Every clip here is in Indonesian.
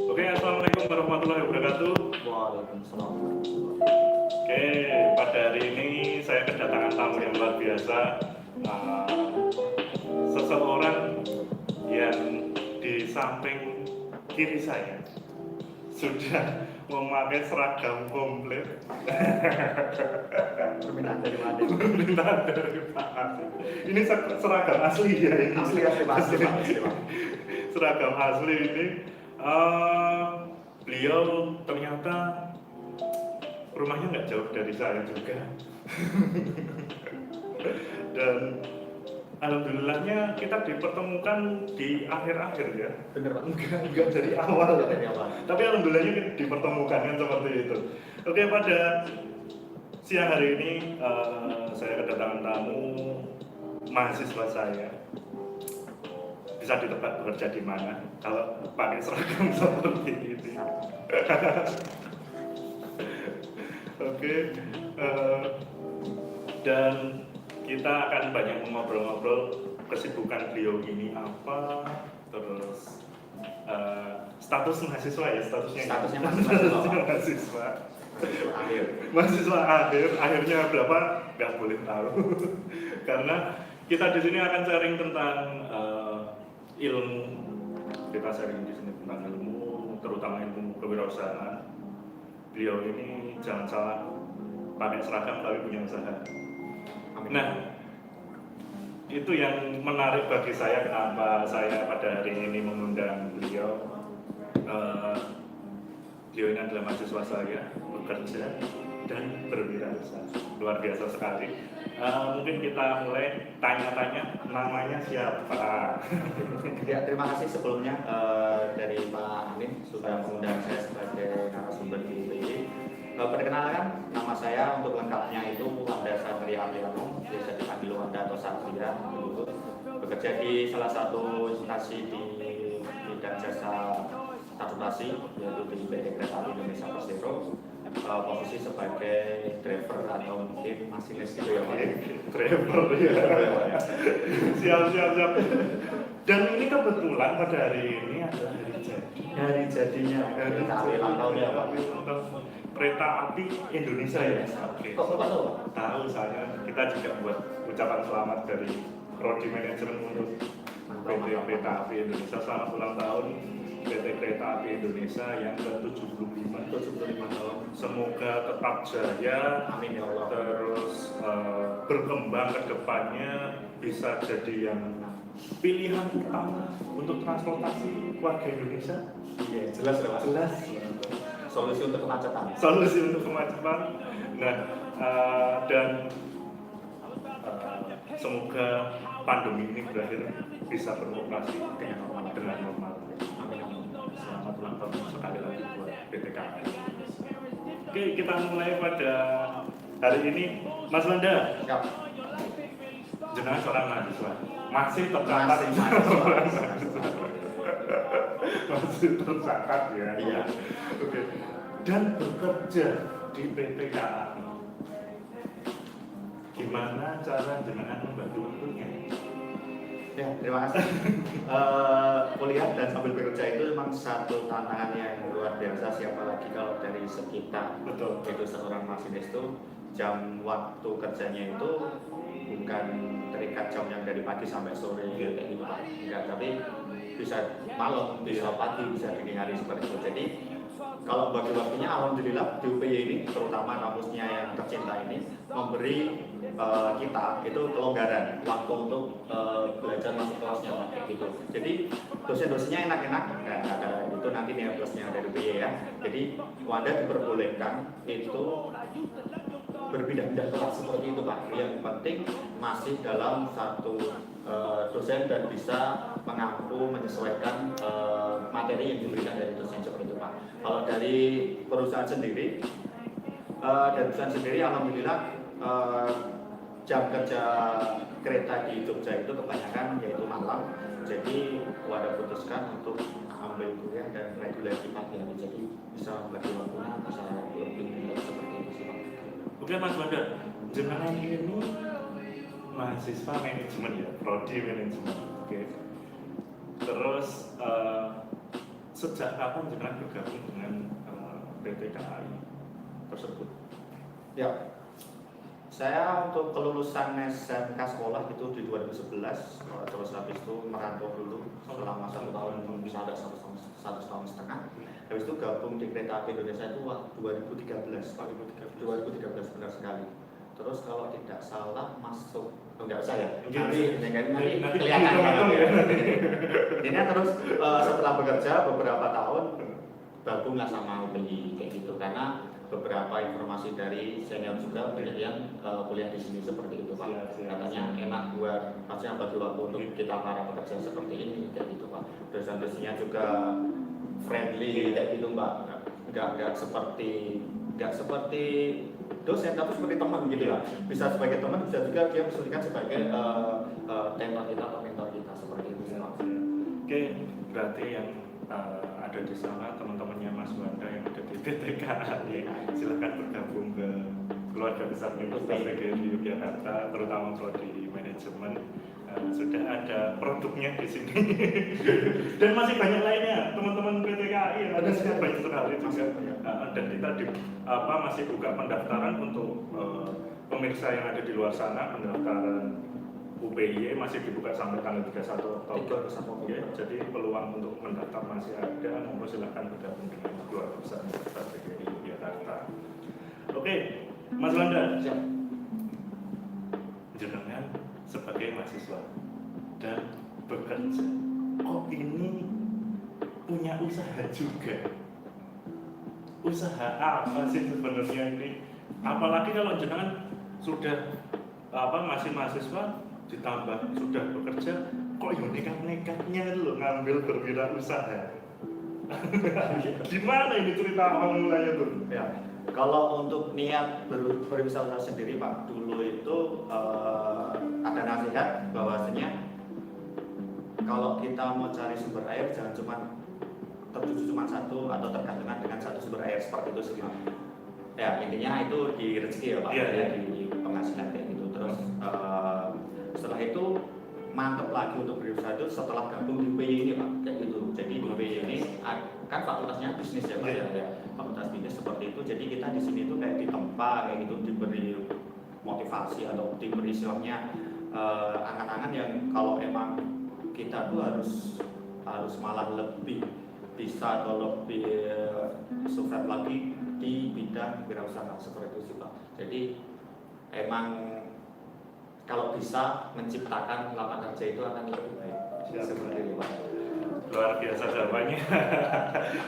Oke, assalamualaikum warahmatullahi wabarakatuh. Waalaikumsalam. Oke, pada hari ini saya kedatangan tamu yang luar biasa. Seseorang yang di samping kiri saya sudah memakai seragam komplit. Permintaan dari mana? Permintaan dari Pak Asli. Ini seragam asli ya ini. Asli Pak. Seragam asli ini. Beliau ternyata rumahnya nggak jauh dari saya juga. Dan alhamdulillahnya kita dipertemukan di akhir-akhir ya. Bener Pak. Enggak dari awal. Dari awal. Tapi alhamdulillahnya kita dipertemukan kan seperti itu. Oke, pada siang hari ini saya kedatangan tamu mahasiswa saya. Bisa ditebak bekerja di mana kalau pakai seragam seperti ini. Oke, dan kita akan banyak ngobrol-ngobrol kesibukan beliau ini apa, terus status mahasiswa ya, Statusnya mahasiswa. Mahasiswa akhirnya berapa nggak boleh tahu. Karena kita di sini akan sharing tentang ilmu. Kita sharing di sini tentang ilmu, terutama ilmu kewirausahaan. Beliau ini jangan salah, pakai seragam tapi punya usaha. Nah, itu yang menarik bagi saya, kenapa saya pada hari ini mengundang beliau. Beliau ini adalah mahasiswa saya, bekerja dan berwirausaha. Luar biasa sekali. Mungkin kita mulai tanya-tanya, namanya siapa? Ya, terima kasih sebelumnya dari Pak Amin sudah mengundang saya sebagai narasumber di UPY. Perkenalkan, nama saya untuk lengkapnya itu Wanda Satria Aliano, biasa dipanggil Wanda atau Satria. Bekerja di salah satu instansi di bidang jasa transportasi, yaitu di PT Kereta Api Indonesia Persero. Posisi sebagai driver atau mungkin masinis gitu ya Pak. Driver ya. Siap. Dan ini kebetulan pada hari ini adalah Hari jadinya kereta api ulang tahun ya Pak. Kereta Api Indonesia ya. Oke. Kok Bapak tahu? Tahu saya. Kita juga buat ucapan selamat dari Prodi Manajemen untuk PT Kereta Api Indonesia, selamat ulang tahun PT Kereta Api Indonesia yang ke-75 tahun. Semoga tetap jaya, Amin ya Allah. terus berkembang ke depannya, bisa jadi yang pilihan utama untuk transportasi warga Indonesia. Iya, jelas ya Pak. Jelas. Solusi untuk kemacetan. Solusi untuk kemacetan. Nah, dan semoga pandemi ini berakhir, bisa beroperasi dengan normal. Amin. Selamat ulang tahun sekali lagi buat PT KAI. Oke, kita mulai pada hari ini. Mas Wanda, Siap. jenengan seorang mahasiswa, masih tercatat masih tercatat ya. Iya. Oke. Dan bekerja di PT KAI. Gimana cara jenengan membagi waktunya? Ya, terima kasih. Kuliah dan sambil bekerja itu memang satu tantangan yang luar biasa, siapa lagi kalau dari sekitar. Betul. Itu seorang masinis itu jam waktu kerjanya itu bukan terikat jam yang dari pagi sampai sore kayak gitu Pak. Enggak, tapi bisa malam, bisa pagi, bisa dini hari seperti itu. Jadi kalau bagi waktunya alhamdulillah di UPY ini, terutama kampusnya yang tercinta ini, memberi kita itu kelonggaran waktu untuk belajar masuk kelasnya kayak gitu. Jadi dosen-dosennya enak-enak. Nah, ada itu nanti nih plusnya dari UPY ya. Jadi Wanda diperbolehkan itu berpindah-pindah kelas seperti itu Pak. Yang penting masih dalam satu dosen dan bisa mengampu menyesuaikan materi yang diberikan dari dosen seperti itu Pak. Kalau dari perusahaan sendiri, alhamdulillah jam kerja kereta di Jogja itu kebanyakan yaitu malam. Jadi Wanda putuskan untuk ambil kuliah dan regulasi pagi hari. Jadi bisa bagi waktunya bisa lebih seperti itu sih Pak. Oke Mas Wanda, jenengan ini mahasiswa manajemen ya, prodi manajemen. Oke. Terus sejak kapan jenengan bergabung dengan PT KAI tersebut? Ya, saya untuk kelulusan SMK sekolah itu di 2011, terus habis itu merantau dulu selama 1 tahun, bisa ada 1,5 tahun. Habis itu gabung di Kereta Api Indonesia itu 2013 benar sekali. Terus kalau tidak salah masuk, enggak usah ya, nanti kelihatan ya. Ini terus setelah bekerja beberapa tahun gabunglah sama UPI kayak gitu, karena beberapa informasi dari senior juga banyak yang kuliah di sini seperti itu Pak. Katanya enak buat maksudnya bagi waktu untuk kita para pekerja seperti ini kayak gitu Pak. Dosen-dosennya juga friendly kayak gitu Mbak. Enggak seperti dosen tapi seperti teman gitu ya. Bisa sebagai teman, bisa juga dia menjadikan sebagai tenor kita atau mentor kita seperti itu Pak. Oke, berarti yang ada di sana teman-temannya Mas Wanda yang ada di PT KAI, silahkan bergabung ke keluarga besar Universitas PGRI Yogyakarta, terutama prodi manajemen. Sudah ada produknya di sini dan masih banyak lainnya teman-teman PT KAI yang ada sini banyak sekali juga. Dan kita masih buka pendaftaran untuk pemirsa yang ada di luar sana. Pendaftaran UPY masih dibuka sampai tanggal 31 Oktober. Ya, jadi peluang untuk mendaftar masih ada. Monggo silahkan bergabung dengan keluarga besar Universitas PGRI Yogyakarta. Oke, Mas Wanda, jenengan sebagai mahasiswa dan bekerja, kok ini punya usaha juga? Usaha apa sih sebenarnya ini? Apalagi kalau jenengan sudah masih mahasiswa ditambah sudah bekerja, kok yang nekat-nekatnya loh ngambil berwirausaha. Gimana ini cerita awal mulanya tuh? Ya, kalau untuk niat berwirausaha sendiri Pak, dulu itu ada nasihat bahwasanya kalau kita mau cari sumber air jangan tertuju cuma satu atau tergantungan dengan satu sumber air seperti itu sih Pak. Ya intinya itu di rezeki ya Pak, di penghasilan kayak gitu. Terus setelah itu mantep lagi untuk berusaha itu setelah gabung di UPY ini Pak, kayak gitu. Jadi di UPY ini kan fakultasnya bisnis ya Pak, ya fakultas bisnis seperti itu. Jadi kita di sini tuh kayak ditempa kayak gitu, diberi motivasi atau diberi istilahnya angan-angan yang kalau emang kita tuh harus malah lebih bisa atau lebih sukses lagi di bidang wirausaha seperti itu sih Pak. Jadi emang kalau bisa menciptakan lapangan kerja itu akan lebih baik. Seperti itu Pak. Luar biasa jawabannya.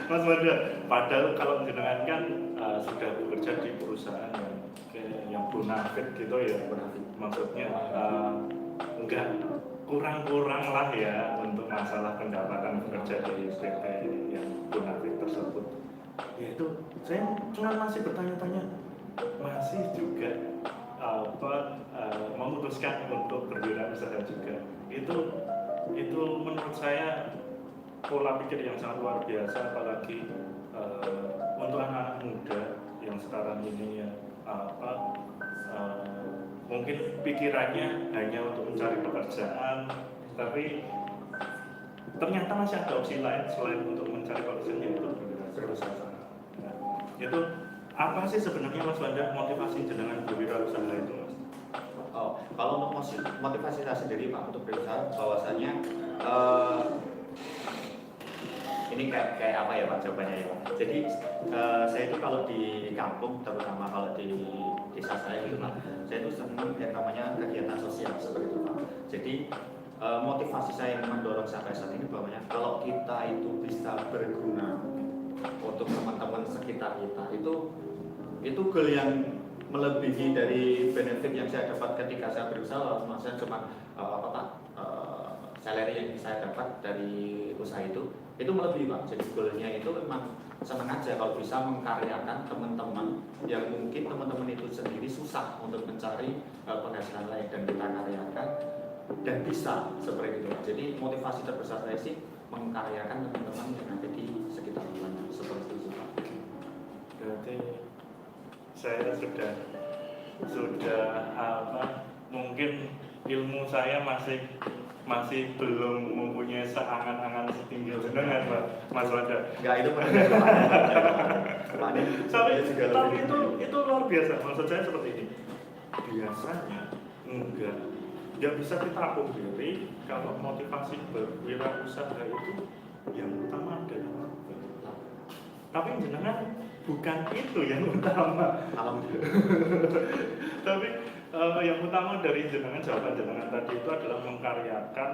Mas Wanda, padahal kalau jenengan kan sudah bekerja di perusahaan yang bonafit gitu ya, maksudnya enggak kurang-kurang lah ya untuk masalah pendapatan bekerja di PT yang bonafit tersebut. Ya itu saya cuma masih bertanya-tanya, masih juga memutuskan untuk berwirausaha juga. Itu menurut saya pola pikir yang sangat luar biasa, apalagi untuk anak-anak muda yang sekarang ini ya mungkin pikirannya hanya untuk mencari pekerjaan, tapi ternyata masih ada opsi lain selain untuk mencari pekerjaan, yaitu berwirausaha. Nah, itu apa sih sebenarnya Mas Wanda motivasi jenengan berwirausaha itu Mas? Oh, kalau untuk motivasi saya sendiri Pak untuk berusaha, bahwasanya ini kayak apa ya Pak jawabannya ya Pak. Jadi saya itu kalau di kampung, terutama kalau di desa saya gitu Pak, saya itu senang yang namanya kegiatan sosial seperti itu Pak. Jadi motivasi saya yang mendorong sampai saat ini bahwanya kalau kita itu bisa berguna untuk teman-teman sekitar kita, itu goal yang melebihi dari benefit yang saya dapat ketika saya berusaha. Maksudnya cuma salary yang saya dapat dari usaha itu melebihi Pak. Jadi goalnya itu memang senang aja kalau bisa mengkaryakan teman-teman yang mungkin teman-teman itu sendiri susah untuk mencari penghasilan lain, dan kita karyakan dan bisa seperti itu. Jadi motivasi terbesar saya sih mengkaryakan teman-teman yang ada di sekitar kita seperti itu Pak. Berarti saya sudah mungkin ilmu saya masih masih belum mempunyai seangan-angan setinggi jenengan Pak Mas Wanda. Enggak, itu benar kemarin. Tapi itu luar biasa. Maksud saya seperti ini. Biasanya nggak bisa kita pungkiri kalau motivasi berwirausaha itu yang utama adalah apa. Tapi jenengan bukan itu yang utama. Alhamdulillah. Tapi yang utama dari jawaban jenengan tadi itu adalah mengkaryakan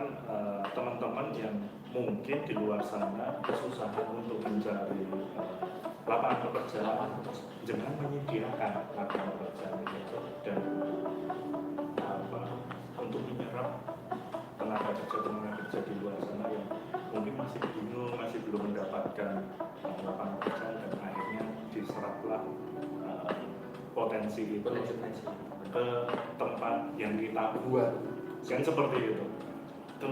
teman-teman yang mungkin di luar sana kesusahan untuk mencari lapangan pekerjaan. Jenengan menyediakan lapangan pekerjaan itu dan untuk menyerap tenaga kerja di luar sana yang mungkin masih bingung, masih belum mendapatkan lapangan pekerjaan dan akhirnya diseraplah potensi itu ke tempat yang kita buat, kan seperti itu. Itu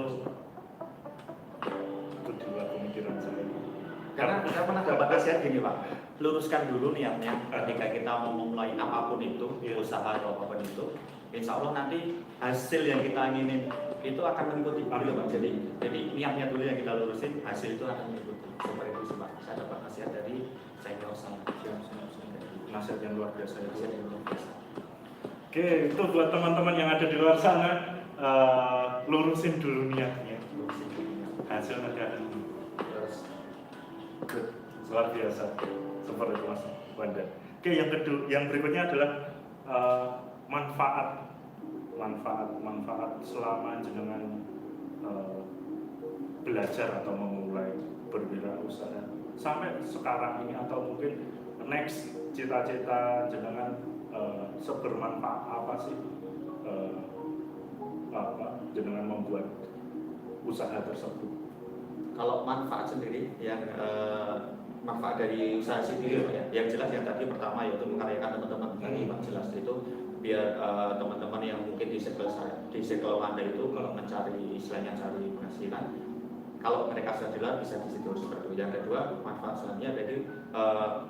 di luar pemikiran saya. Karena saya pernah dapat nasihat gini Pak, luruskan dulu niatnya ketika kita mau memulai apapun itu, usaha atau apapun itu, insya Allah nanti hasil yang kita inginin itu akan mengikuti gitu Pak. Jadi niatnya dulu yang kita lurusin, hasil itu akan mengikuti. Seperti itu sih Pak. Saya dapat nasihat dari senior saya. Nasihat yang luar biasa itu. Nasihat yang luar biasa. Oke, itu buat teman-teman yang ada di luar sana, lurusin dulu niatnya. Hasil nanti akan luar biasa. Seperti itu Mas Wanda. Oke, yang berikutnya adalah manfaat selama jenengan belajar atau memulai berwirausaha sampai sekarang ini atau mungkin next cita-cita jenengan sebermanfaat apa sih jenengan membuat usaha tersebut? Kalau manfaat sendiri yang manfaat dari usaha sendiri ya, yang jelas yang tadi pertama yaitu mengkaryakan teman-teman tadi Pak, jelas itu biar teman-teman yang mungkin di circle Anda itu kalau mencari istilahnya cari penghasilan, kalau mereka sudah di luar bisa di situ seperti itu. Yang kedua manfaat selanjutnya jadi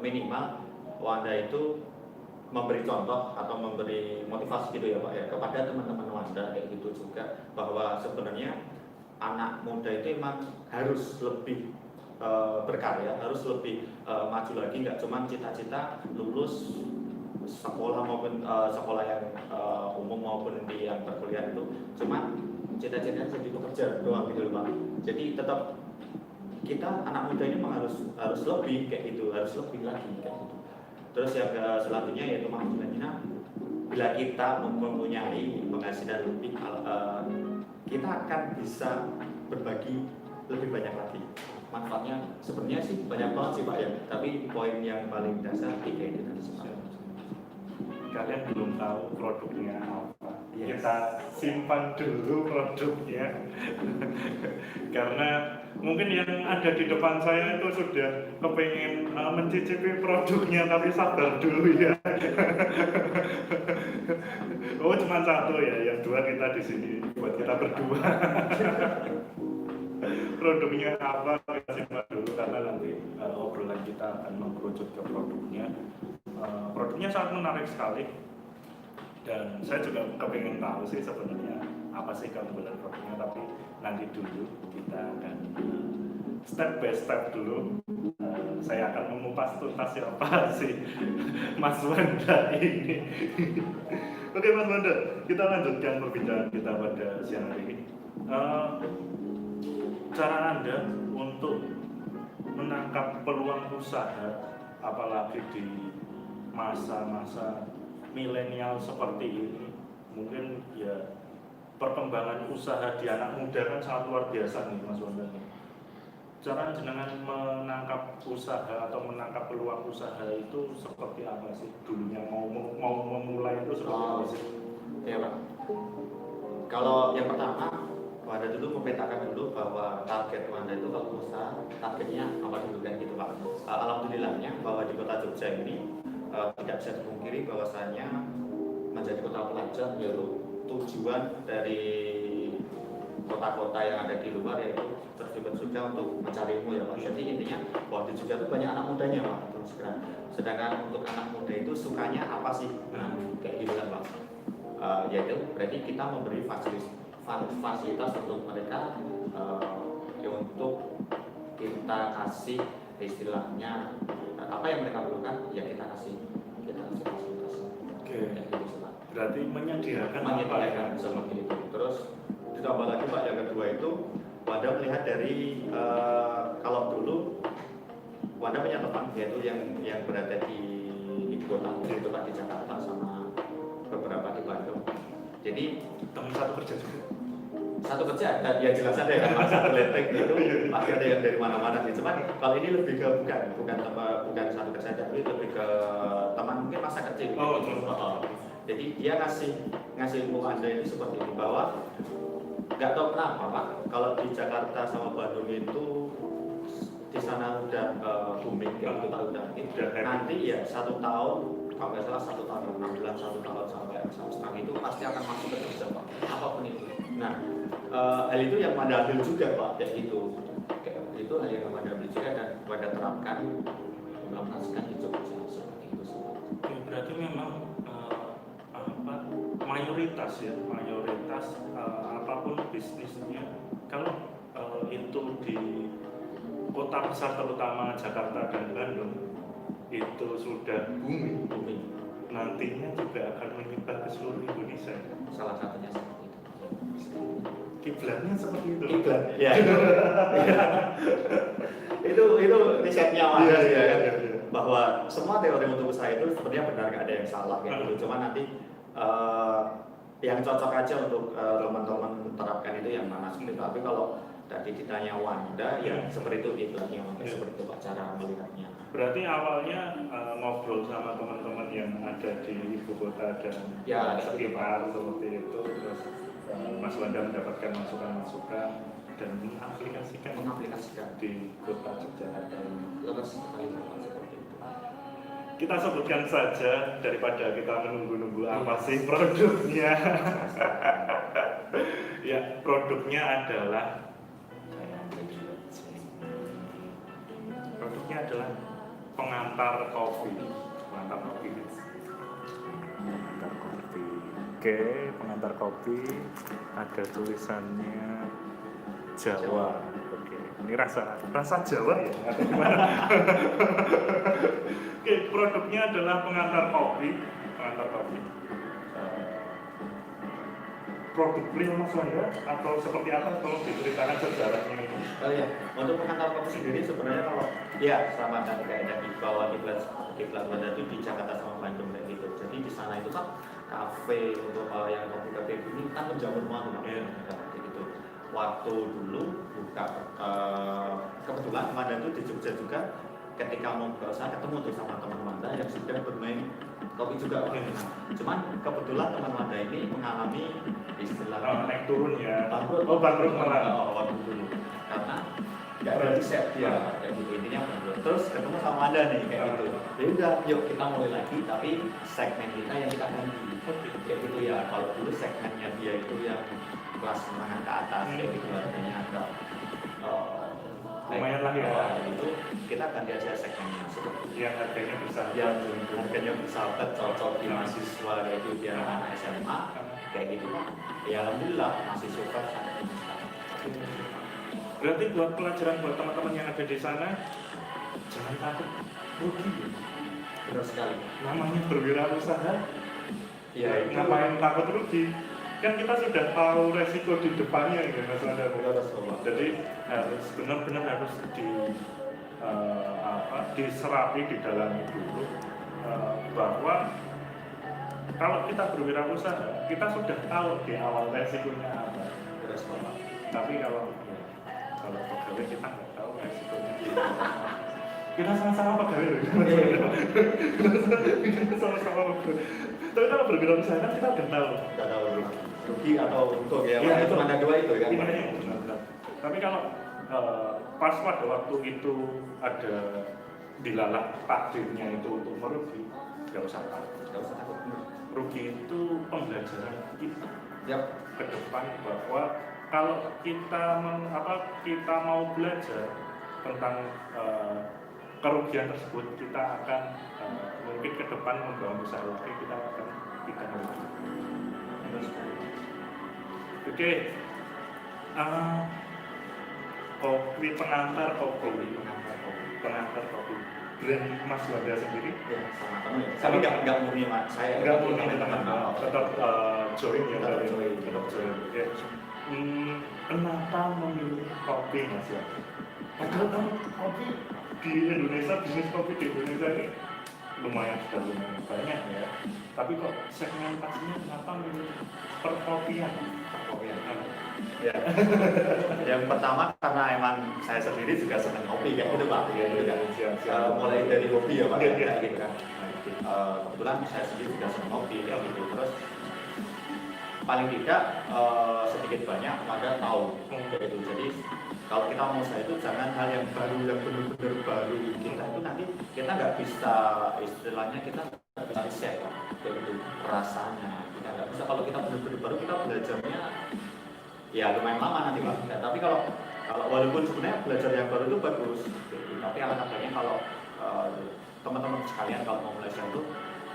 minimal Wanda itu memberi contoh atau memberi motivasi gitu ya Pak ya kepada teman-teman Wanda kayak gitu juga, bahwa sebenarnya anak muda itu emang harus lebih berkarya, harus lebih maju lagi, nggak cuma cita-cita lulus sekolah maupun sekolah yang umum maupun di yang perkuliahan itu cuma cita-cita jadi pekerja doang gitu Pak. Jadi tetap kita anak muda ini memang harus lebih kayak gitu, harus lebih lagi kayak gitu. Terus yang selanjutnya yaitu maksudnya bila kita mempunyai penghasilan lebih, kita akan bisa berbagi lebih banyak lagi. Manfaatnya sebenarnya sih banyak banget sih Pak ya, tapi poin yang paling dasar tiga itu tadi sih. Kalian belum tahu produknya apa, Yes. Kita simpan dulu produknya karena mungkin yang ada di depan saya itu sudah kepengen mencicipi produknya, tapi sabar dulu ya. Oh cuma satu ya, yang dua kita di sini buat kita berdua. Produknya apa kita simpan dulu karena nanti obrolan kita akan mengerucut ke produknya. Produknya sangat menarik sekali dan saya juga kepengen tahu sih sebenarnya apa sih keunggulan produknya, tapi nanti dulu kita akan step by step dulu. Saya akan mengupas tuntas siapa sih Mas Wanda ini. Oke Mas Wanda, kita lanjutkan perbincangan kita pada siang hari ini. Cara Anda untuk menangkap peluang usaha apalagi di masa-masa milenial seperti ini, mungkin ya perkembangan usaha di anak muda kan sangat luar biasa nih Mas Wanda. Cara jenengan menangkap usaha atau menangkap peluang usaha itu seperti apa sih? Dulunya mau memulai itu seperti apa sih? Ya Pak. Kalau yang pertama, Wanda dulu memetakan dulu bahwa target Wanda itu kalau usaha targetnya apa dulu kan gitu Pak. Alhamdulillahnya bahwa di kota Jogja ini tidak bisa dipungkiri bahwasanya menjadi kota pelajar yaitu tujuan dari kota-kota yang ada di luar yaitu terjebak Jogja untuk mencari ilmu ya Pak. Jadi intinya bahwa di Jogja itu banyak anak mudanya Pak. Sedangkan untuk anak muda itu sukanya apa sih? Nah, kayak gitu kan Pak. Yaitu berarti kita memberi fasilitas untuk mereka ya untuk kita kasih istilahnya apa yang mereka perlukan ya kita kasih fasilitas. Oke. Ya, gitu sih, Pak. Berarti menyediakan Menyediakan seperti itu. Terus ditambah lagi Pak yang kedua itu Wanda melihat dari kalau dulu Wanda punya teman yaitu yang berada di ibu kota yaitu Pak di Jakarta sama beberapa di Bandung. Jadi teman satu kerja juga. satu kerja ya jelas ada kan Mas, satu leteng itu pasti ada yang dari mana-mana sih. Cuman kalau ini lebih ke bukan satu kerja tapi lebih ke teman mungkin masa kecil. Oh, gitu. Jadi dia ngasih ilmu Anda ini seperti ini bahwa nggak tahu kenapa Pak kalau di Jakarta sama Bandung itu di sana udah booming kayak gitu udah nanti ya 1 tahun kalau nggak salah 1 tahun 6 bulan 1 tahun sampai 1,5 itu pasti akan masuk ke kerja Pak apapun itu. Nah hal itu yang Wanda ambil juga Pak kayak gitu itu hal yang Wanda ambil juga dan Wanda terapkan implementasikan di Jogja seperti itu sih. Berarti memang mayoritas apapun bisnisnya kalau itu di kota besar terutama Jakarta dan Bandung itu sudah booming nantinya juga akan menyebar ke seluruh Indonesia. Salah satunya seperti itu. Kiblatnya seperti itu. Kiblat, ya. itu risetnya Wanda sih ya kan. Bahwa semua teori untuk usaha itu sebenarnya benar nggak ada yang salah kayak gitu. Cuma nanti yang cocok aja untuk teman-teman terapkan itu yang mana seperti itu. Tapi kalau tadi ditanya Wanda, ya seperti itu lagi seperti itu Pak cara melihatnya. Berarti awalnya ngobrol sama teman-teman yang ada di ibu kota dan sekitar seperti itu, terus Mas Wanda mendapatkan masukan-masukan dan mengaplikasikan di kota Yogyakarta. Lepas sekali seperti itu. Kita sebutkan saja daripada kita menunggu-nunggu apa sih produknya. Ya, produknya adalah pengantar kopi. Oke, pengantar kopi ada tulisannya Jawa. Oke, ini rasa Jawa ya? Atau gimana? Oke, produknya adalah pengantar kopi. Produk real Mas Wanda atau seperti apa? Tolong diceritakan sejarahnya itu. Oh iya, untuk pengantar kopi sendiri sebenarnya kalau ya sama tadi kayaknya di bawah kiblat Wanda itu di Jakarta sama Bandung kayak gitu. Jadi di sana itu kan kafe untuk yang kopi ini kan menjamur banget kayak gitu. Waktu dulu buka kebetulan Wanda itu di Jogja juga ketika mau ke sana ketemu tuh sama teman Wanda yang sudah bermain kopi juga. Cuman kebetulan teman Wanda ini mengalami istilah naik turun ya. Bangkrut malah waktu dulu karena nggak ada riset ya kayak gitu intinya bangkrut. Terus ketemu sama Wanda nih kayak gitu. Ya udah, yuk kita mulai lagi tapi segmen kita yang kita ganti. Kayak gitu ya. Kalau dulu segmennya dia itu yang kelas menengah ke atas kayak gitu harganya agak lumayan lah ya. Itu kita ganti aja segmennya seperti yang harganya besar. Yang harganya bersahabat cocok di mahasiswa yaitu dia anak SMA kayak gitu. Ya alhamdulillah masih suka sampai ini sekarang. Berarti buat pelajaran buat teman-teman yang ada di sana jangan takut rugi. Benar sekali. Namanya berwirausaha. Ya ngapain takut rugi? Kan kita sudah tahu resiko di depannya gitu Mas Wanda. Jadi harus benar-benar harus diserapi di dalam dulu bahwa kalau kita berwirausaha kita sudah tahu di awal resikonya apa. Tapi kalau pegawai kita nggak tahu resikonya. Kita sama-sama pegawai loh. Kita sama-sama pegawai. Tapi kalau berwirausaha kan kita udah tahu. Udah tahu rugi atau untung ya. Itu ada dua itu kan. Tapi kalau pas pada waktu itu ada dilalah takdirnya itu untuk merugi, nggak usah takut. Rugi itu pembelajaran kita ke depan bahwa kalau kita mau belajar tentang kerugian tersebut, kita akan mungkin ke depan membangun usaha lagi, kita akan tidak merugi. Oke, kopi pengantar kopi. Pengantar kopi. Brand Mas Wanda sendiri? Ya, sama teman ya. Tapi nggak murni Mas. Saya Nggak murni teman. tetap join ya, Tetap join. Ya. Kenapa memilih kopi Mas ya? Padahal kan kopi di Indonesia, bisnis kopi di Indonesia ini lumayan banyak ya. Tapi kok segmentasinya kenapa memilih perkopian? Ya. Yang pertama karena emang saya sendiri juga senang kopi kayak gitu Pak. Iya, Gitu kan. siap. Mulai dari hobi ya Pak. Iya. Kayak gitu kan. Kebetulan saya sendiri juga senang kopi kayak gitu. Terus paling tidak sedikit banyak ada tahu kayak gitu. Jadi kalau kita mau usaha itu jangan hal yang baru, yang benar-benar baru. Kita itu nanti kita nggak bisa, istilahnya kita nggak bisa share kayak gitu rasanya. Kita nggak bisa, kalau kita benar-benar baru kita belajarnya ya lumayan lama nanti Pak. Ya, tapi kalau walaupun sebenarnya belajar yang baru itu bagus, gitu. Tapi alangkah baiknya kalau teman-teman sekalian kalau mau mulai itu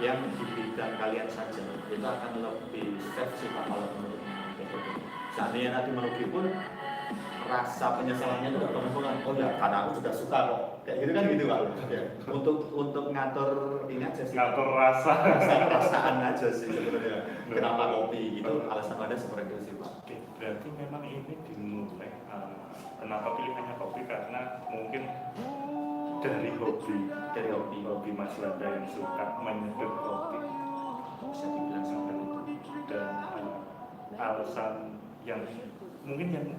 yang di bidang kalian saja itu akan lebih safe sih Pak kalau menurutnya. Gitu. Seandainya nanti merugi pun rasa penyesalannya itu teman-teman, oh ya karena aku sudah suka kok kayak gitu kan gitu Pak. Ya. Untuk ngatur ini aja sih, ngatur perasaan aja sih sebenarnya. Kenapa kopi gitu, alasan ada seperti itu sih Pak. Oke, berarti memang ini dimulai kenapa pilihannya kopi karena mungkin dari hobi Mas Wanda yang suka menyeduh kopi, bisa dibilang seperti itu. Dan alasan yang mungkin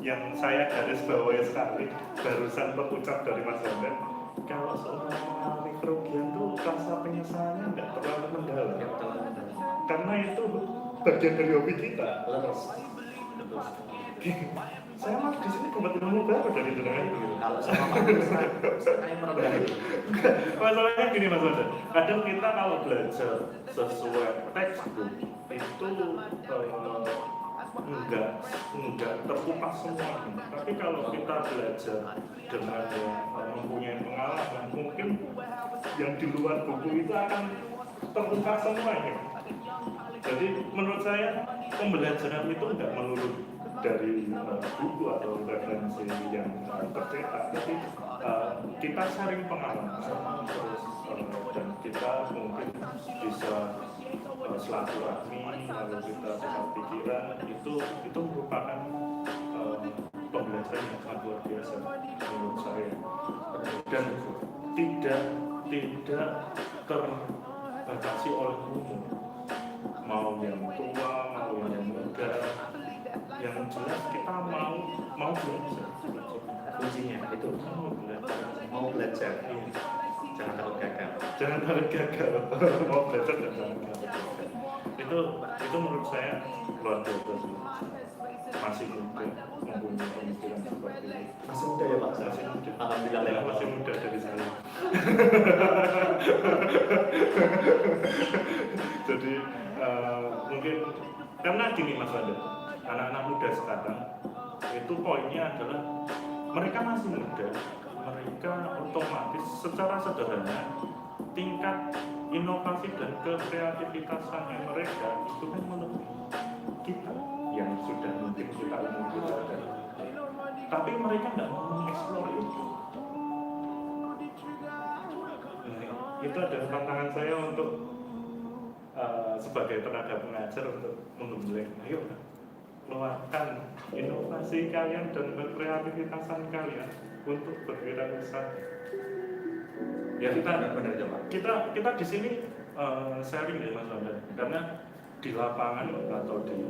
yang saya garis bawahi sekali barusan terucap dari Mas Wanda, kalau seorang mengalami kerugian tuh rasa penyesalannya nggak terlalu mendalam karena itu bagian dari hobi kita. Saya mah di sini dapat ilmu baru dari jenengan gitu. Kalau sama Pak saya merendah itu. Masalahnya gini Mas Wanda, kadang kita kalau belajar sesuai textbook itu enggak terkupas semuanya. Tapi kalau kita belajar dengan yang mempunyai pengalaman, mungkin yang di luar buku itu akan terbuka semuanya. Jadi menurut saya pembelajaran itu enggak melulu dari buku atau referensi yang tercetak, tapi kita sharing pengalaman terus dan kita mungkin bisa silaturahmi, lalu kita tukar pikiran, itu merupakan pembelajaran yang sangat luar biasa menurut saya, dan tidak terbatasi oleh umur, mau yang tua mau yang muda, yang jelas kita mau belajar. Kuncinya itu mau belajar. Jangan takut gagal. Mau belajar dan jangan gagal. Itu menurut saya luar biasa sih. Masih muda mempunyai pemikiran seperti ini. Masih muda ya Pak? Masih muda. Alhamdulillah ya Masih muda dari saya. Jadi mungkin karena gini Mas Wanda, anak-anak muda sekarang itu poinnya adalah mereka masih muda, mereka otomatis secara sederhana tingkat inovasi dan kreativitasannya mereka itu kan melebihi kita yang sudah mungkin kita umur berada. Tapi mereka nggak mau mengeksplor itu. Itu adalah tantangan saya untuk sebagai tenaga pengajar untuk menggembleng. Ayo keluarkan inovasi kalian dan kreativitasan kalian untuk berwirausaha. Ya kita di sini sharing ya Mas Wanda, karena di lapangan atau di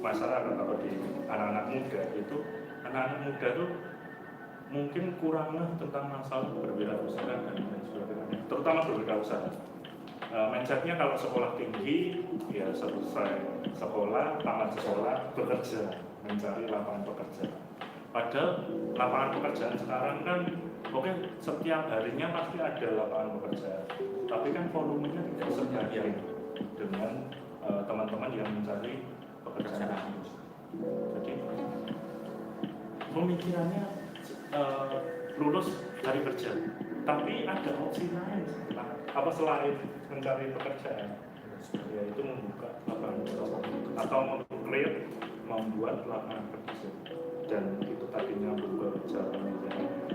masyarakat atau di anak-anak muda itu, anak-anak muda tuh mungkin kurangnya tentang masalah berwirausaha dan sebagainya, terutama berwirausaha. Mindsetnya kalau sekolah tinggi ya selesai sekolah, tamat sekolah, bekerja, mencari lapangan pekerjaan. Padahal lapangan pekerjaan sekarang kan oke, setiap harinya pasti ada lapangan pekerjaan, tapi kan volumenya tidak sebanyak dengan teman-teman yang mencari pekerjaan. Jadi pemikirannya lulus hari kerja, tapi ada opsi lain selain mencari pekerjaan. Ya itu membuka lapangan kerja atau membuat lapangan kerja, dan itu tadinya beberapa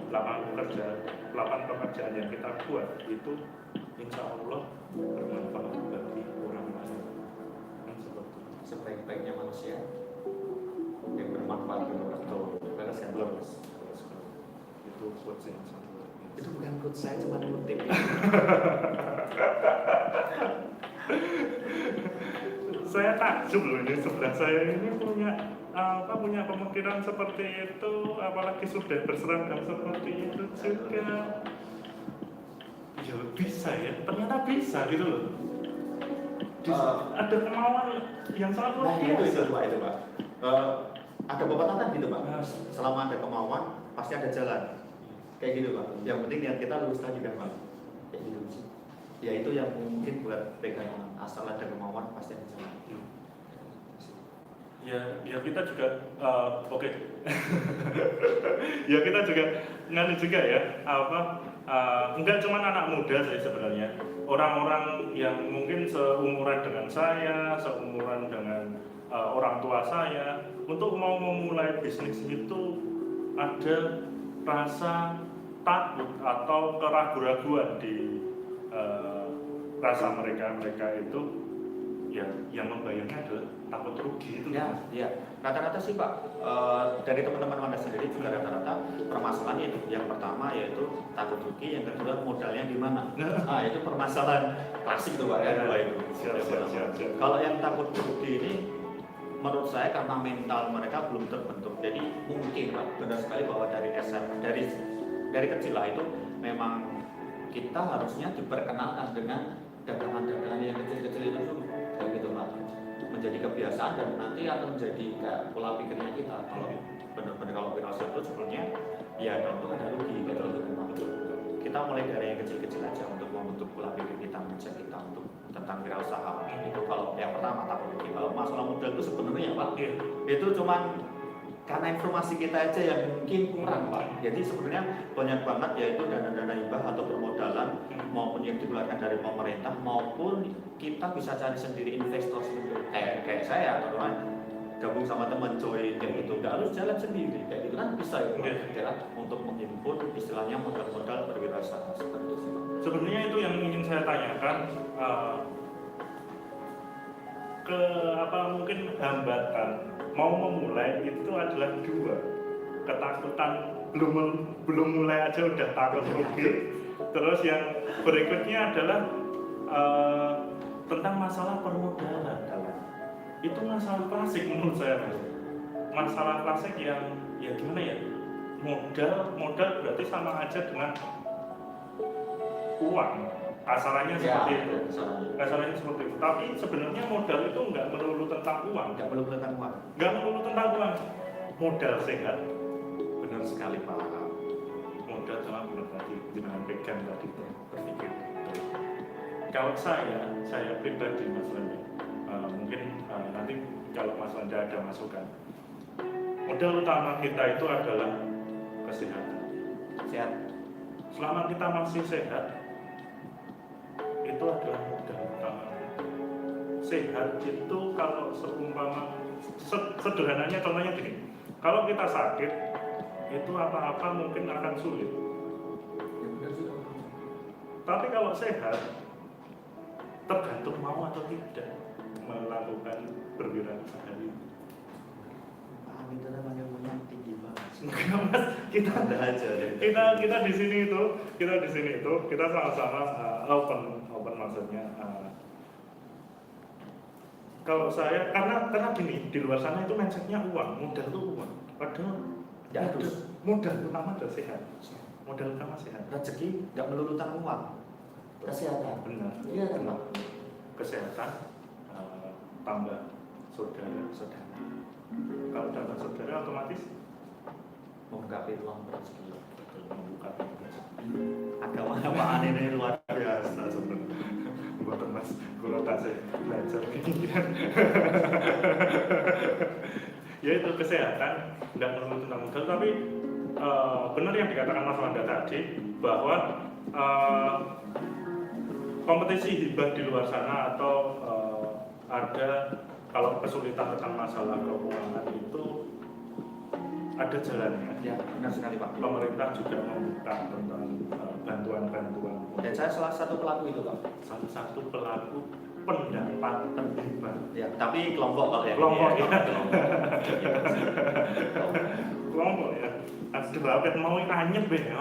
lapangan pekerjaan yang kita buat itu insya Allah bermanfaat bagi orang lain, kan seperti itu. Sebaik-baiknya manusia yang bermanfaat untuk orang tua. Bagus kan? Bagus sekali. Itu quotes yang sangat luar biasa. Itu bukan quotes saya, cuma ngutip. Saya takjub loh, ini sebelah saya ini punya pemikiran seperti itu, apalagi sudah berseragam seperti itu juga. Ya bisa ya, ternyata bisa gitu loh. Ada kemauan yang sangat luar biasa. Itu Pak. Ada pepatah gitu Pak. Selama ada kemauan pasti ada jalan. Kayak gitu Pak. Yang penting niat kita lurus tadi kan Pak. Kayak gitu sih. Ya itu yang mungkin buat pegangan. Asal ada kemauan pasti ada jalan. Ya kita juga oke. Ya kita juga nganu juga ya, enggak cuma anak muda sih sebenarnya, orang-orang yang mungkin seumuran dengan saya, seumuran dengan orang tua saya, untuk mau memulai bisnis itu ada rasa takut atau keraguan-raguan di rasa mereka itu. Ya, yang membayangnya adalah takut rugi itu. Ya. Rata-rata sih Pak, dari teman-teman Anda sendiri juga rata-rata permasalahannya itu. Yang pertama yaitu takut rugi, yang kedua modalnya di mana. Nah, itu permasalahan klasik itu Pak ya. Siap. Kalau yang takut rugi ini, menurut saya karena mental mereka belum terbentuk. Jadi mungkin Pak, benar sekali bahwa dari kecil lah itu memang kita harusnya diperkenalkan dengan dagangan-dagangan yang kecil-kecil itu dulu. Kayak gitu Pak, menjadi kebiasaan dan nanti akan menjadi kayak pola pikirnya kita. Kalau benar-benar kalau wirausaha itu sebenarnya ya ada untung ada rugi gitu. Kita mulai dari yang kecil-kecil aja untuk membentuk pola pikir kita, mindset kita untuk tentang wirausaha. Itu kalau yang pertama takut rugi. Kalau masalah modal itu sebenarnya Pak, itu cuman karena informasi kita aja yang mungkin kurang Pak. Jadi sebenarnya banyak banget yaitu dana-dana hibah atau permodalan maupun yang dikeluarkan dari pemerintah maupun kita bisa cari sendiri investor sendiri. Kayak saya atau gabung sama teman join kayak gitu, nggak harus jalan sendiri kayak gitu kan bisa ya untuk menghimpun istilahnya modal-modal berwirausaha seperti itu. Sebenarnya itu yang ingin saya tanyakan, mungkin hambatan mau memulai itu adalah dua, ketakutan belum mulai aja udah takut rugi. Terus yang berikutnya adalah tentang masalah permodalan. Itu masalah klasik menurut saya, Mas. Masalah klasik yang ya gimana ya? Modal berarti sama aja dengan uang. Kasarannya seperti itu. Kasarannya seperti itu. Tapi sebenarnya modal itu nggak melulu tentang uang. Nggak melulu tentang uang. Nggak melulu tentang uang. Modal sehat. Benar sekali Pak. Modal sama benar tadi dengan pegang tadi berpikir. Kalau saya pribadi Mas Randi, mungkin nanti kalau Mas Randi ada masukan. Modal utama kita itu adalah kesehatan. Sehat. Selama kita masih sehat, itu adalah modal utama. Sehat itu kalau seumpama sederhananya contohnya gini, kalau kita sakit itu apa-apa mungkin akan sulit. Tapi kalau sehat tergantung mau atau tidak melakukan berwirausaha ini. Itu namanya punya tinggi banget. Enggak Mas, kita di sini itu kita sama-sama open maksudnya. Kalau saya karena gini, di luar sana itu mindsetnya uang, modal itu uang. Padahal ya harus modal utama adalah sehat. Modal utama sehat. Rezeki nggak melulu tentang uang. Kesehatan. Benar. Iya kan Pak? Kesehatan tambah saudara. Kalau tambah saudara otomatis membuka peluang rezeki. Membuka Agama apaan ini luar biasa sebenarnya. Buat Mas, kalau tak saya belajar pikiran. Ya itu kesehatan tidak melulu tentang modal, tapi benar yang dikatakan Mas Wanda tadi bahwa kompetisi hibah di luar sana atau ada kalau kesulitan tentang masalah keuangan itu ada jalannya. Ya, benar sekali Pak. Pemerintah juga membuka tentang bantuan-bantuan. Dan saya salah satu pelaku itu Pak. Salah satu pelaku pendapatan hibah. Ya, tapi kelompok kalau ya. Kelompok, ya. ya. Kelompok ya. Aduh, apa mau anyep ya?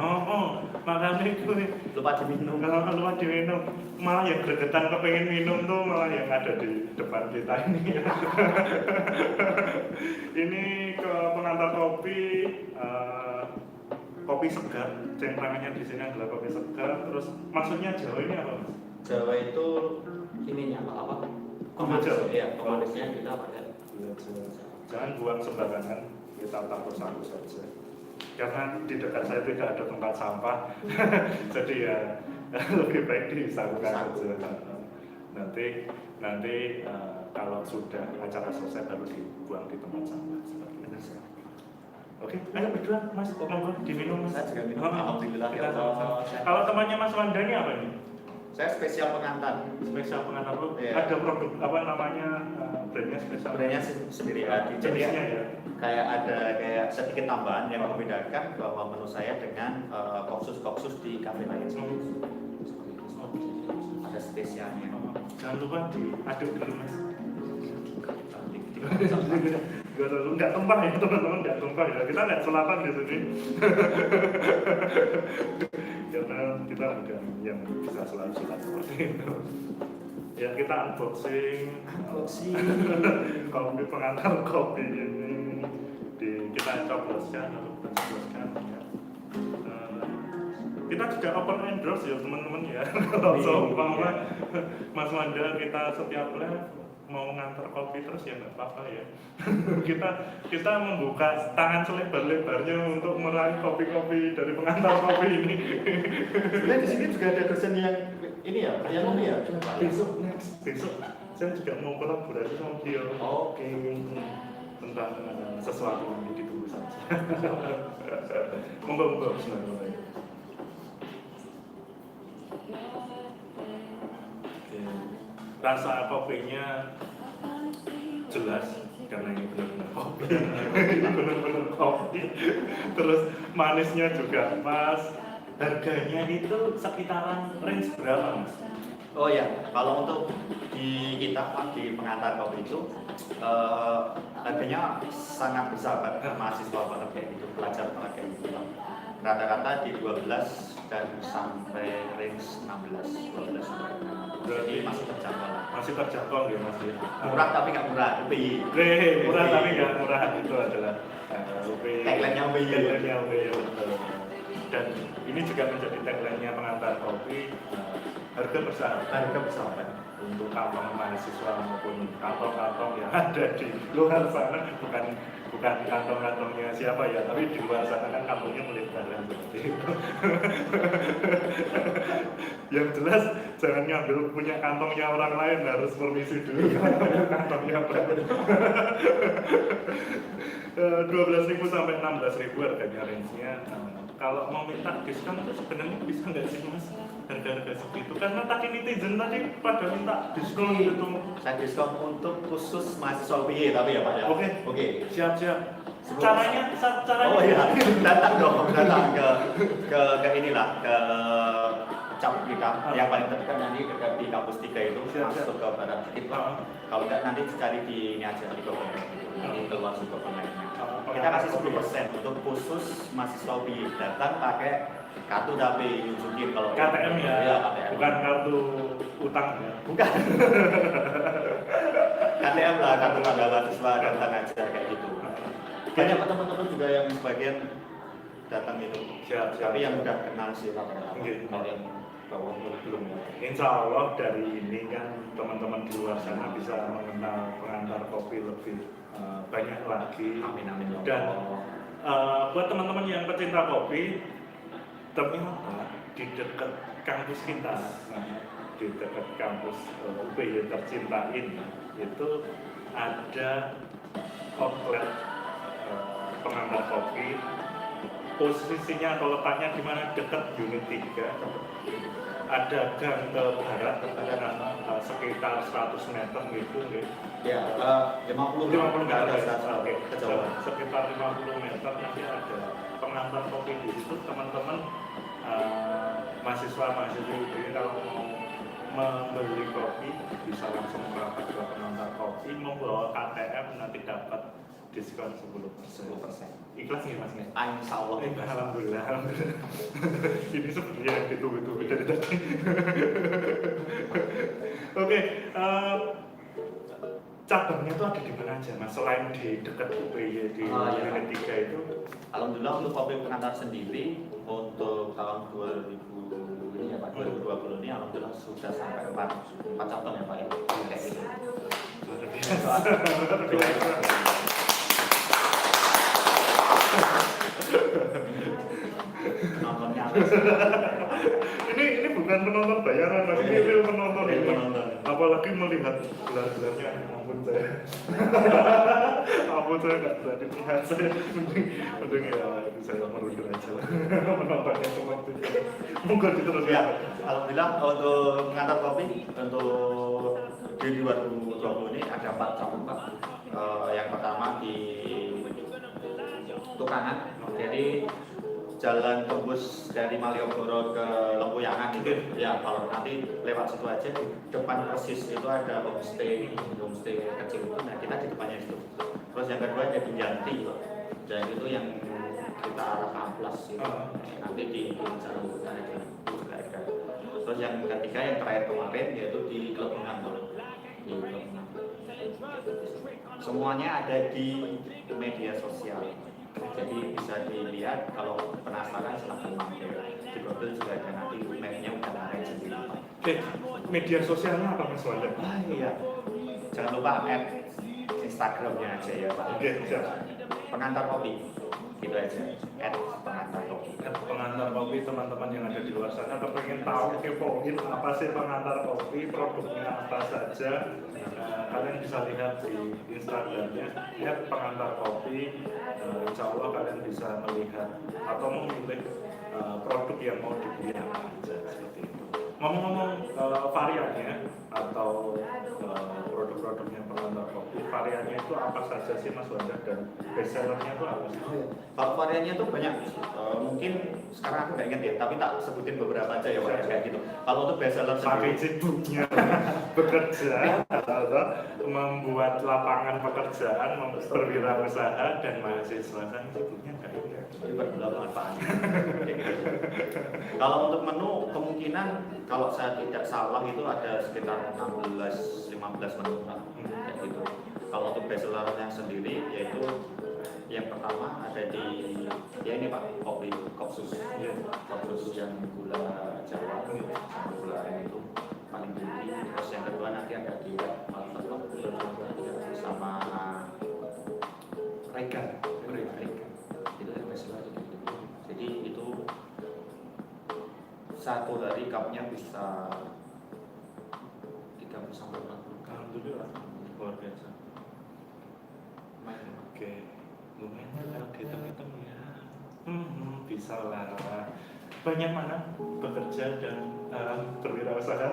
Makanya itu Lupa diminum. lupa diminum. Malah yang gregetan kepengen minum tuh malah yang ada di depan kita ini. Ini ke pengantar kopi, kopi segar. Centangannya di sini adalah kopi segar. Terus maksudnya Jawa ini apa Mas? Jawa itu ininya apa? Pemanis. Ya, pemanisnya kita pakai. Jangan buang sembarangan, kita taruh saku saja. Karena di dekat saya tidak ada tempat sampah, jadi ya lebih baik disakukan saja. Nanti kalau sudah acara selesai baru dibuang di tempat sampah seperti itu. Oke, ayo berdua Mas, monggo diminum Mas. Saya juga minum. Alhamdulillah Kita ya sama-sama. Allah. Kalau temannya Mas Wanda ini apa ini? Saya spesial pengantar. Spesial pengantar lu. Iya. Ada produk apa namanya brandnya spesial? Brandnya sendiri ya. Jadi Jenisnya ya. kayak ada kayak sedikit tambahan yang membedakan bahwa menu saya dengan koksus di kafe lain. Ada spesialnya. Jangan lupa diaduk dulu Mas. Nggak tumpah ya teman-teman, nggak tumpah ya. Kita nggak selatan di sini. Karena kita bukan yang bisa selat-selat seperti itu. Ya kita unboxing kopi pengantar kopi ini kita cobloskan ya. Kita juga open endorse ya teman-teman ya. Kalau seumpama Mas Wanda kita setiap live mau ngantar kopi terus ya nggak apa-apa ya. kita membuka tangan selebar-lebarnya untuk meraih kopi-kopi dari pengantar kopi ini. Sebenarnya di sini juga ada dosen yang ini ya, yang ini ya. Besok saya juga mau kolaborasi sama dia. Oke. Tentang sesuatu yang ditunggu saja. Monggo bismillah. Rasa kopinya jelas karena ini benar-benar kopi. Benar-benar kopi. Terus manisnya juga pas. Harganya itu sekitaran range berapa Mas? Oh ya, kalau untuk di kita Pak, di pengantar kopi itu harganya sangat besar Pak, mahasiswa banget kayak gitu, pelajar banget kayak gitu Pak. Rata-rata di 12 dan sampai range 16, 12 sampai 16. Jadi masih terjangkau lah. Masih terjangkau ya Mas ya? Murah tapi nggak murah, UPI. Murah tapi nggak murah, itu adalah UPI. Tagline-nya UPI. Tagline-nya UPI, betul. Dan ini juga menjadi tagline-nya pengantar kopi, harga bersahabat. Harga bersahabat. Untuk kantong mahasiswa maupun kantong-kantong yang ada di luar sana, bukan kantong-kantongnya siapa ya, tapi di luar sana kan kantongnya melebaran seperti itu. Yang jelas jangan ngambil punya kantongnya orang lain, harus permisi dulu kantongnya berapa. 12.000 sampai 16.000 harganya range-nya. Kalau mau minta diskon itu sebenarnya bisa nggak sih Mas? Harga-harga segitu, karena tadi netizen tadi pada minta diskon gitu. Saya diskon untuk khusus mahasiswa UPI tapi ya Pak ya. Oke. Siap. Caranya. Oh iya, datang ke inilah ke cap kita yang paling terdekat nanti dekat di kampus 3 itu masuk ke barat sedikit Pak. Kalau enggak nanti cari di ini aja di Google nanti keluar ke online-nya. Kita kasih 10% untuk khusus mahasiswa UPI datang pakai kartu DAPI nunjukin kalau KTM ya, KTM. bukan kartu utang ya. Bukan. KTM lah, kartu tanda mahasiswa datang aja kayak gitu. Banyak teman-teman juga yang sebagian datang itu. Siap. Tapi yang udah kenal sih Pak. Oke. Kalau yang bawah belum ya. Insya Allah dari ini kan teman-teman di luar sana bisa mengenal pengantar kopi lebih banyak lagi. Amin. Dan buat teman-teman yang pecinta kopi, ternyata di dekat kampus kita, di dekat kampus UPY tercinta ini, itu ada outlet pengantar kopi. Posisinya atau letaknya di mana dekat unit 3 ada gang ke barat sekitar 100 meter gitu nggih. Ya, 50 meter ada ya. Oke. kejauhan. Sekitar 50 meter nanti ada pengantar kopi di situ. Teman-teman mahasiswa-mahasiswi ini kalau mau membeli kopi bisa langsung merapat ke pengantar kopi, membawa KTM nanti dapat diskon 10%. Ikhlas nggih Mas? Insyaallah. Alhamdulillah. Ini sebenarnya yang ditunggu-tunggu dari tadi. Oke, cabangnya itu ada di mana aja Mas? Selain di dekat UPY di Unit 3 itu? Alhamdulillah untuk kopi pengantar sendiri untuk tahun 2020 ini alhamdulillah sudah sampai 4 cabang ya Pak ya. Nontonnya ini bukan penonton bayaran Mas, ini real penonton Real ini. penonton. Apalagi melihat gelar-gelarnya, ampun saya. Ampun saya nggak berani lihat, saya mending ya itu saya merundur aja lah. Menontonnya cuma itu. Monggo diteruskan. ya, alhamdulillah untuk pengantar kopi untuk di 2020 ini ada 4 cabang Pak. Yang pertama di Tukangan, jadi jalan tembus dari Malioboro ke Lempuyangan itu ya, kalau nanti lewat situ aja di depan persis itu ada homestay kecil itu, nah kita di depannya itu. Terus yang kedua ada di Yanti, dan itu yang kita arah ke Amplas itu, nanti di jalan juga ada. Terus yang ketiga yang terakhir kemarin yaitu di Klepungan, di Klepungan. Semuanya ada di media sosial. Jadi bisa dilihat, kalau penasaran silahkan mampir. Di Google juga ada, nanti mapnya udah ada sendiri Pak. Oke, media sosialnya apa Mas Wanda? Iya, jangan lupa add Instagramnya aja ya Pak. Oke, siap. Pengantar kopi, gitu aja. Add pengantar kopi. Pengantar kopi, teman-teman yang ada di luar sana kepengen tahu kepoin apa sih pengantar kopi, produknya apa saja, kalian bisa lihat di Instagramnya @pengantar kopi. Insya Allah kalian bisa melihat atau memilih produk yang mau dibeli apa aja, seperti itu. Ngomong-ngomong variannya atau produk-produknya pengantar kopi, variannya itu apa saja sih Mas Wanda, dan bestsellernya itu apa sih? Kalau variannya tuh banyak, mungkin sekarang aku nggak ingat ya, tapi tak sebutin beberapa aja ya Pak, kayak gitu. Kalau untuk bestseller Pakai sendiri, sibuknya bekerja atau membuat lapangan pekerjaan, berwirausaha dan mahasiswa, kan sibuknya nggak ada. bermanfaat. Kalau untuk menu kemungkinan kalau saya tidak salah itu ada sekitar 16-15 menu kayak gitu. Kalau untuk bestsellernya sendiri yaitu yang pertama ada di ya ini Pak, kopi Kopsus. Kopsus yang gula Jawa sama gula aren itu paling tinggi. Terus yang kedua nanti ada di sama Regan. Itu yang bestseller gitu. Jadi itu satu hari cupnya bisa 30 sampai 40. Alhamdulillah, luar biasa. Oke, lumayan kalau dihitung-hitung ya. Bisa lah. Banyak mana bekerja dan berwirausaha?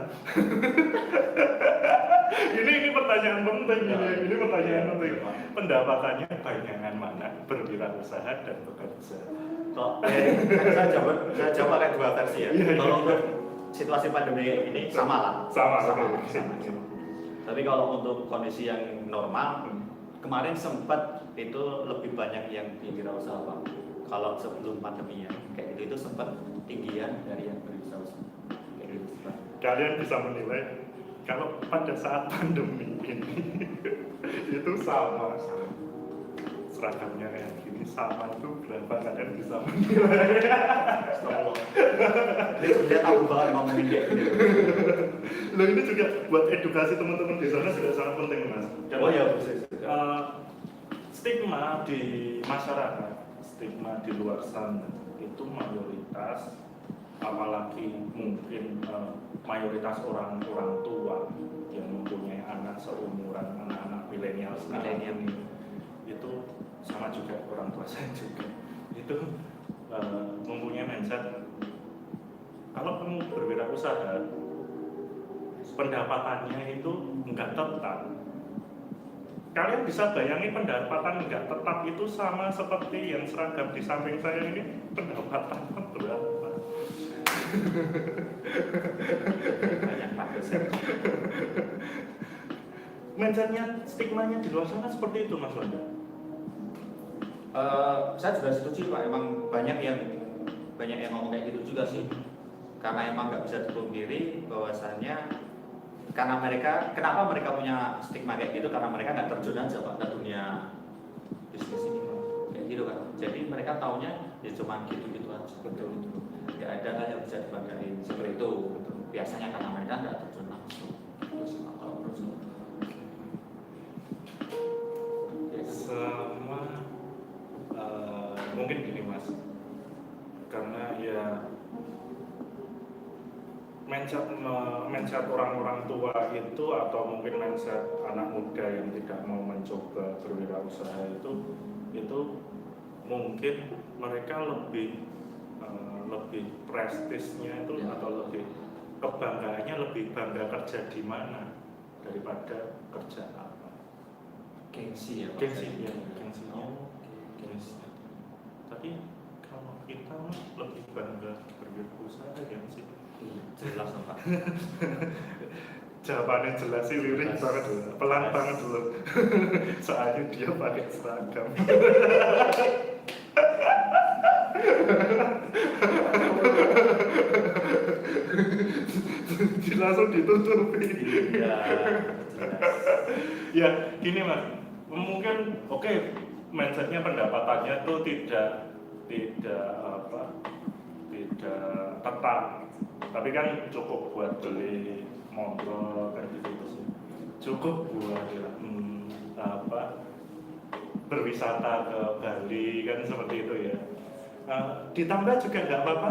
ini pertanyaan penting, ini pertanyaan penting. Pendapatannya banyakan mana berwirausaha dan bekerja? Saya jawab pakai dua versi ya. Kalau untuk situasi pandemi ini sama lah. Sama. Tapi kalau untuk kondisi yang normal, kemarin sempat itu lebih banyak yang di wirausaha Pak. Kalau sebelum pandemi ya, kayak gitu itu sempat tinggian dari yang berwirausaha. Kayak gitu Pak. Kalian bisa menilai kalau pada saat pandemi ini itu sama seragamnya kayak gini, sama itu berapa, kalian bisa menilai? Ini sebenarnya tahu banget ngomongin kayak gini. Loh, ini juga buat edukasi teman-teman di sana juga sangat penting Mas. Oh ya, persis. Stigma di masyarakat, stigma di luar sana itu mayoritas, apalagi mungkin mayoritas orang tua yang mempunyai anak seumuran anak-anak milenial sekarang ini, itu sama juga orang tua saya juga itu mempunyai mindset kalau kamu berwirausaha, pendapatannya itu nggak tetap. Kalian bisa bayangin pendapatan nggak tetap itu sama seperti yang seragam di samping saya ini, pendapatannya berapa? Banyak bagus. Mindsetnya, stigmanya di luar sana seperti itu, Mas Wanda. Saya juga setuju Pak, emang banyak yang ngomong kayak gitu juga sih. Karena emang nggak bisa dipungkiri bahwasannya kenapa mereka punya stigma kayak gitu, karena mereka nggak terjun aja Pak ke dunia bisnis ini kayak gitu kan. Jadi mereka taunya ya cuma gitu-gitu aja. Betul. Ya ada hal yang bisa dibanggain seperti itu. Betul. Biasanya karena mereka nggak terjun langsung. Terus kalau menurut saya. Sama mungkin gini Mas, karena ya mindset orang-orang tua itu atau mungkin mindset anak muda yang tidak mau mencoba berwirausaha itu mungkin mereka lebih prestisnya itu atau lebih kebanggaannya lebih bangga kerja di mana daripada kerja apa. Gengsi ya Pak? Gengsinya. Tapi kalau kita lebih bangga berwirausaha ya sih. Jelas Pak. Jawabannya jelas sih, lirik banget dulu, pelan banget dulu. Soalnya dia pakai seragam. Langsung ditutupi. Iya. Ya gini Mas, mungkin oke, mindsetnya pendapatannya tuh tidak tetap, tapi kan cukup buat beli motor kan gitu sih, cukup buat berwisata ke Bali kan seperti itu ya. Ditambah juga nggak apa-apa.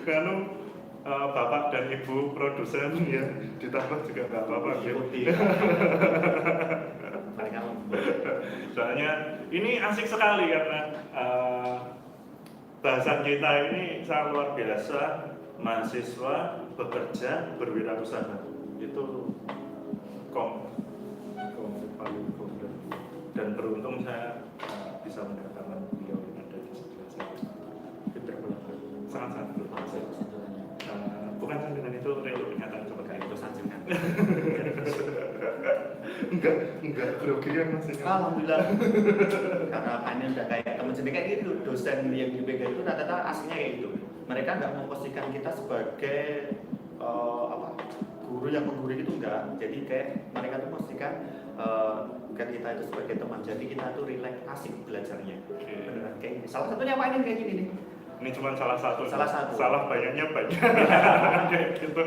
Kalau bapak dan ibu produsen ya ditambah juga nggak apa-apa gitu. Soalnya ini asik sekali karena bahasan kita ini sangat luar biasa. Mahasiswa bekerja berwirausaha itu paling golden, dan beruntung saya bisa mendapatkan beliau yang ada di sebelah saya. Sangat-sangat berhasil. Bukan sanjungan, itu real kenyataan seperti itu. Sanjungan. enggak grogian masih. Alhamdulillah. Karena ini udah kayak teman sendiri kayak gitu, dosen yang di BK itu rata-rata aslinya kayak gitu. Mereka nggak memposisikan kita sebagai guru yang menggurui itu enggak. Jadi kayak mereka tuh pastikan kita itu sebagai teman. Jadi kita tuh relax, asik belajarnya. Beneran kayak gini. Salah satunya apa ini kayak gini nih? Ini cuma salah satu. Salah banyaknya banyak. Kayak gitu.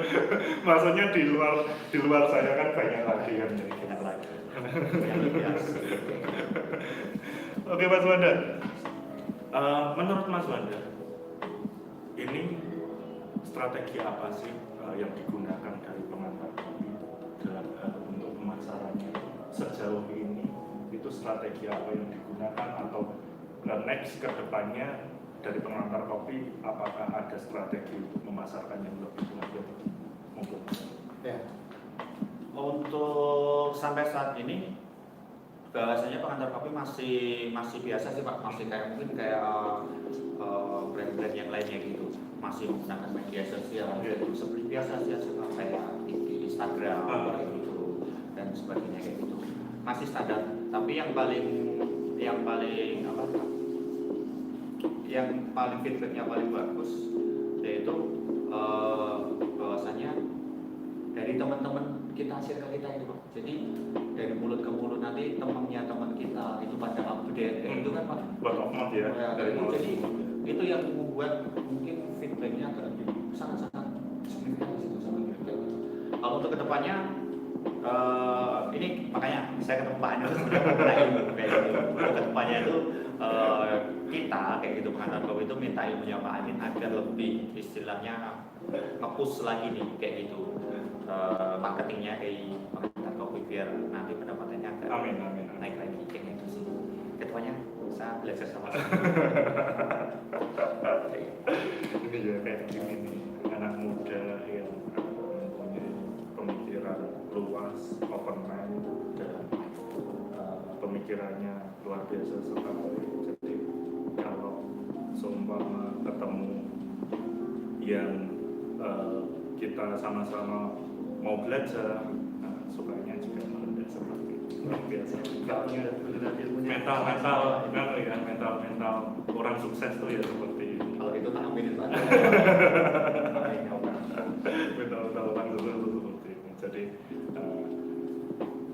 Maksudnya di luar saya kan banyak lagi kan. Banyak lagi. Yang biasa. Oke Mas Wanda. Menurut Mas Wanda, ini strategi apa sih yang digunakan dari pengantar kopi dalam untuk pemasarannya? Sejauh ini itu strategi apa yang digunakan, atau next ke depannya dari pengantar kopi apakah ada strategi untuk memasarkan yang lebih lanjut? Mungkin. Ya. Untuk sampai saat ini bahasanya pengantar kopi masih biasa sih Pak, masih kayak mungkin kayak brand-brand yang lainnya gitu, masih menggunakan media sosial gitu seperti biasa sih kayak di Instagram gitu dan sebagainya kayak gitu, masih standar. Tapi yang paling feedbacknya paling bagus yaitu bahwasanya dari teman-teman kita, circle kita itu Pak. Jadi dari mulut ke mulut nanti temannya teman kita itu pada update kayak itu kan Pak. Word of mouth ya. Dari mulut. Jadi itu yang membuat mungkin feedbacknya sangat-sangat signifikan di situ sama kita. Kalau untuk kedepannya ini makanya saya ketemu Pak Anil sudah mulai kayak gitu. Untuk kedepannya itu kita kayak gitu pengantar kopi itu minta ilmunya Pak Amin agar lebih istilahnya nge-push lagi nih kayak gitu marketingnya kayak pengantar kopi biar nanti pendapatannya agak naik lagi kayak gitu sih. Kedepannya saya belajar sama ini ya kayak biasa sekali. Jadi kalau seumpama ketemu yang kita sama-sama mau belajar, sukanya juga merendah seperti luar biasa. Mental orang sukses tuh ya seperti Kalau itu tak aminin Pak. mental orang sukses itu seperti ini. Jadi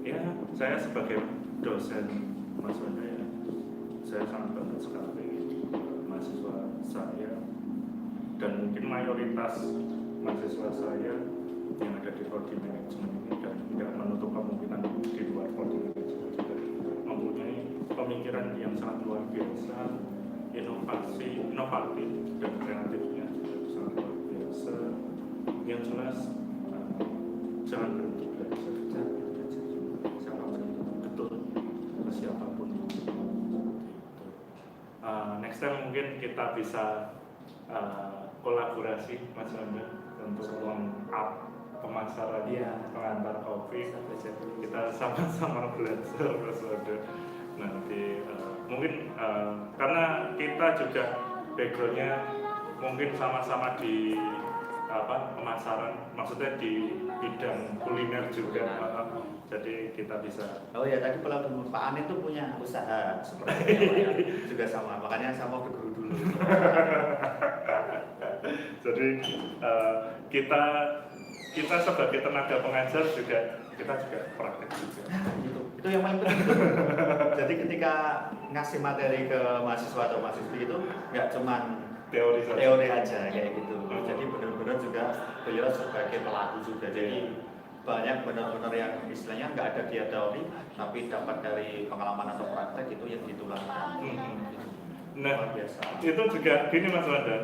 ya saya sebagai dosen Mas Wanda ya, saya sangat bangga sekali mahasiswa saya dan mungkin mayoritas mahasiswa saya yang ada di prodi manajemen ini, dan tidak menutup kemungkinan di luar prodi manajemen juga mempunyai pemikiran yang sangat luar biasa, inovatif dan kreatifnya juga sangat luar biasa. Yang jelas jangan berhenti belajar, siapapun betul siapapun. Next time mungkin kita bisa kolaborasi Mas Wanda untuk up pemasaran pengantar kopi. Kita sama-sama belajar Mas Wanda nanti mungkin karena kita juga backgroundnya mungkin sama-sama di pemasaran, maksudnya di bidang kuliner juga, jadi kita bisa. Oh ya, tadi kalau Pak Anin tuh punya usaha seperti ya, juga sama, makanya saya mau ke guru dulu. Jadi kita sebagai tenaga pengajar juga kita juga praktek juga. Itu yang paling penting. Jadi ketika ngasih materi ke mahasiswa atau mahasiswi itu nggak cuma teori aja kayak gitu. Jadi benar-benar juga beliau sebagai pelaku juga. Jadi banyak benar-benar yang istilahnya nggak ada dia teori, tapi dapat dari pengalaman atau praktek itu yang ditularkan. Nah, itu juga gini Mas Wanda,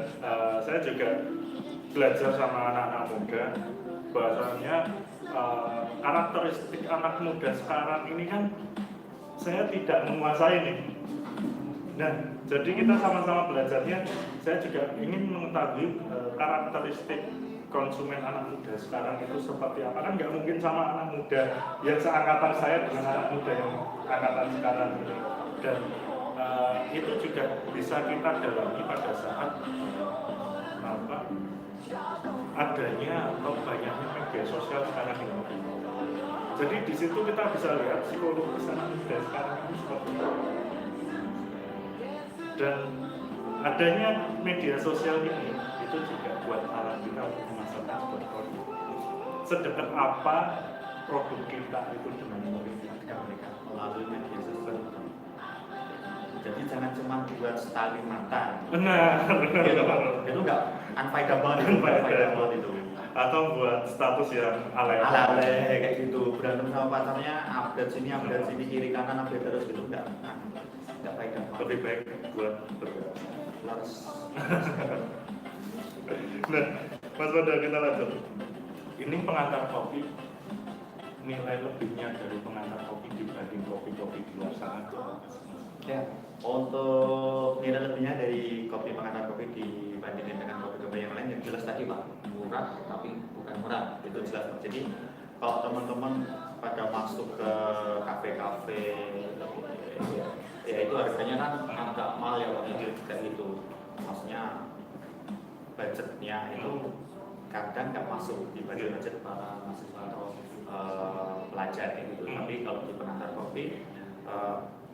saya juga belajar sama anak-anak muda, bahasanya karakteristik anak muda sekarang ini kan saya tidak menguasai nih. Nah, jadi kita sama-sama belajarnya, saya juga ingin mengetahui karakteristik konsumen anak muda sekarang itu seperti apa. Kan nggak mungkin sama anak muda yang seangkatan saya dengan anak muda yang angkatan sekarang ini. Dan itu juga bisa kita dalami pada saat adanya atau banyaknya media sosial sekarang ini. Jadi di situ kita bisa lihat psikologis anak muda sekarang ini seperti apa. Dan adanya media sosial ini itu juga buat alat kita untuk memasarkan sebuah produk. Sedekat apa produk kita itu dengan mereka melalui media sosial. Jadi jangan cuma buat styling mata. Benar. Itu nggak unfaidable itu. Atau buat status yang alay kayak gitu, berantem sama pacarnya, update sini kiri kanan, update terus gitu, nggak faedah. Lebih baik buat bergerak. Nah, Mas Wanda, kita lanjut. Ini pengantar kopi, nilai lebihnya dari pengantar kopi dibanding kopi-kopi di luar sana. Ya, untuk nilai lebihnya dari kopi pengantar kopi dibandingkan dengan kopi-kopi yang lain, yang jelas tadi Pak, murah tapi bukan murah, itu jelas. Jadi kalau teman-teman pada masuk ke kafe-kafe, ya itu harganya kan agak mahal ya Pak, kayak gitu. Maksudnya budgetnya itu kadang nggak masuk di budget para mahasiswa atau pelajar kayak gitu. Tapi kalau di pengantar kopi,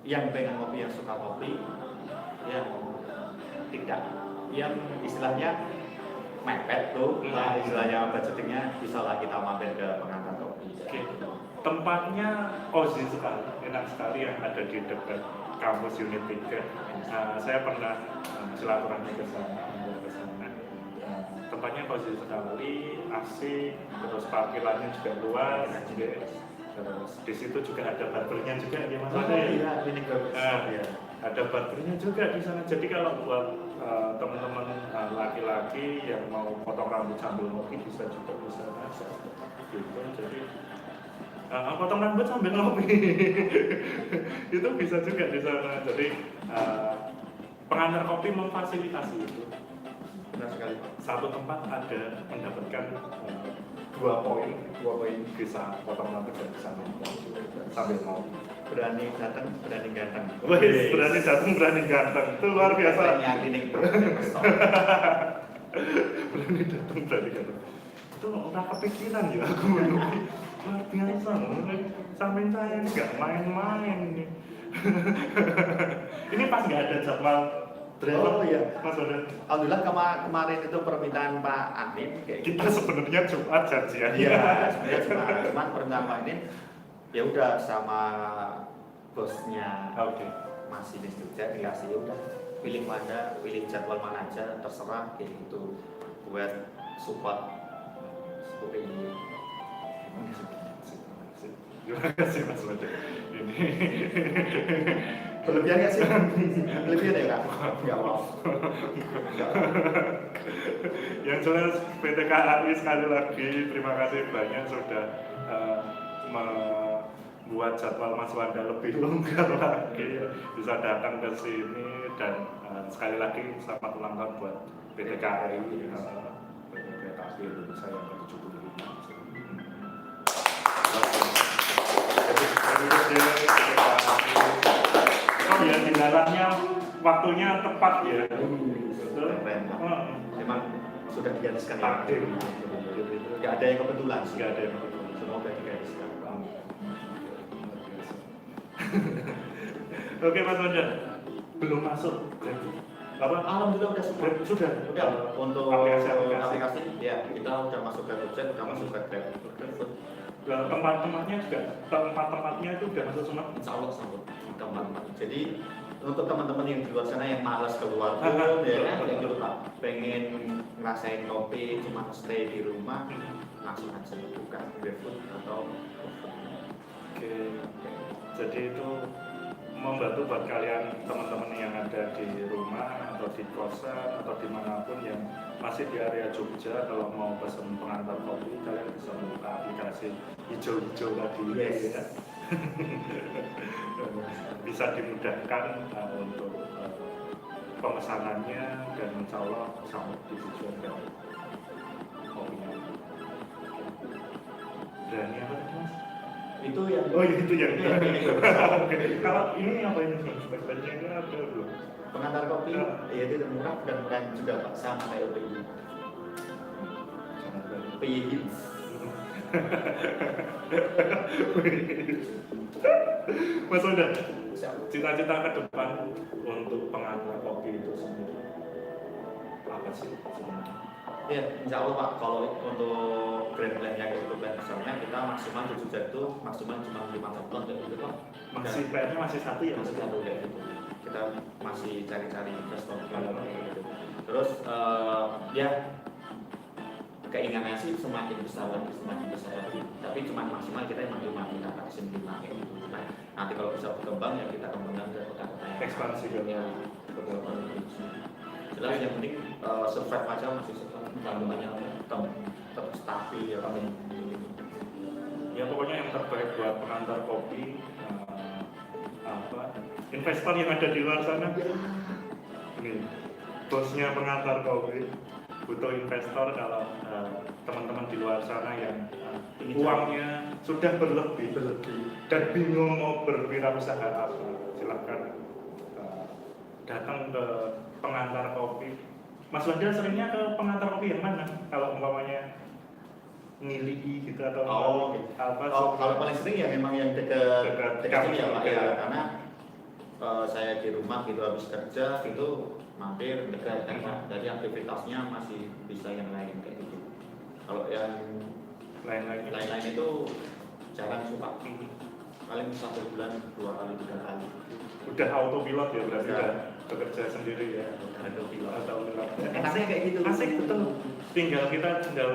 yang pengen kopi, yang suka kopi, yang tidak, yang istilahnya mepet tuh, istilahnya budgetingnya, bisa lah kita mampir ke pengantar kopi. Tempatnya cozy sekali, enak sekali, yang ada di dekat kampus Unit 3. Saya pernah silaturahmi ke sana. Tempatnya cozy sekali, asik, terus parkirannya juga luas. Terus di situ juga ada barbernya juga ya Mas. Ada barbernya juga di sana. Jadi kalau buat teman-teman laki-laki yang mau potong rambut sambil ngopi bisa juga di sana. Gitu. Jadi potong rambut sambil ngopi itu bisa juga di sana. Jadi pengantar kopi memfasilitasi itu. Benar sekali Pak. Satu tempat ada mendapatkan 2 poin bisa potong rambut dan bisa nonton sambil mau. Berani datang, berani ganteng. Wih, berani datang, berani ganteng. Itu luar biasa. Berani Berani datang, berani ganteng. Itu orang kepikiran ya aku menunggu. Luar biasa. Sampai saya nggak main-main nih. Ini pas nggak ada jadwal driver. Oh iya. Mas Oda. Alhamdulillah kemarin itu permintaan Pak Amin kayak gitu. Kita sebenarnya Jumat janjian. Iya, sebenarnya cuman permintaan Pak Amin ya udah sama bosnya Oke. masih di Jogja dikasih ya udah pilih mana, pilih jadwal mana aja terserah kayak gitu buat support seperti ini. Terima kasih Mas Oda. Ini Berlebihan nggak sih? Berlebihan ya kak? Nggak mau. Yang jelas PT KAI sekali lagi terima kasih banyak sudah membuat jadwal Mas Wanda lebih longgar lagi, bisa datang ke sini dan sekali lagi selamat ulang tahun buat PT KAI kereta api Indonesia yang ke-75. Oh ya, di dalamnya waktunya tepat ya. Betul. Keren. Memang sudah digariskan ya. Takdir. Nggak ada yang kebetulan. Nggak ada yang kebetulan. Semoga digariskan. Oke Mas Wanda, belum masuk. Apa? Alhamdulillah udah semua. Sudah. Udah untuk Aplikasi. aplikasi ya kita udah masuk ke Gojek, udah masuk ke Grab. Tempat-tempatnya juga, tempat-tempatnya itu udah masuk semua. Insya Allah sambut teman-teman. Jadi untuk teman-teman yang di luar sana yang malas keluar pun ya kan yang dulu Pak pengen ngerasain kopi cuma stay di rumah langsung aja buka GrabFood atau Oke. Jadi itu membantu buat kalian teman-teman yang ada di rumah atau di kosan atau dimanapun yang masih di area Jogja, kalau mau pesan pengantar kopi kalian bisa membuka aplikasi hijau-hijau tadi. Yes. Ya. Bisa dimudahkan untuk pemesanannya dan insya Allah sampai di tujuan dan kopinya. Berani apa tadi Mas? itu yang Oh itu yang Itu yang ini. kalau ini apa ini spek-speknya itu ada belum? pengantar kopi ya itu murah dan keren juga Pak sama kayak PI PI Hits. Mas Oda, cita-cita ke depan untuk pengantar kopi itu sendiri apa sih sebenarnya? Ya, insya Allah Pak, kalau untuk grand plan-nya kayak gitu plan besarnya kita maksimal di Jogja itu maksimal cuma 5 ton kayak gitu Pak. Masih PR-nya masih satu ya? Masih satu kayak gitu. Kita masih cari-cari investor kayak gitu. Terus ya keinginannya sih semakin besar lagi. Tapi cuma maksimal kita emang 5 kita vaksin 5 kayak gitu. Nah, nanti kalau bisa berkembang ya kita kembangkan ke kota-kota yang Ekspansi kan? ya betul. Jelas yang penting survive aja masih survive kandungannya tetap stabil ya Pak. Ya pokoknya yang terbaik buat pengantar kopi investor yang ada di luar sana. Ini bosnya pengantar kopi butuh investor kalau teman-teman di luar sana yang uangnya sudah berlebih dan bingung mau berwirausaha apa, silahkan datang ke pengantar kopi. Mas Wanda seringnya ke pengantar kopi yang mana? Kalau umpamanya ngiliki gitu atau apa? Kalau paling sering ya memang yang dekat sini ya Pak ya, ya. karena saya di rumah gitu habis kerja gitu mampir dekat kan Pak. Jadi aktivitasnya masih bisa yang lain kayak gitu. Kalau yang lain-lain itu jarang sih Pak. Paling 1 bulan 2 kali 3 kali. Udah autopilot ya berarti udah bekerja sendiri ya. Autopilot. Enaknya kayak gitu. Asik betul. Kita tinggal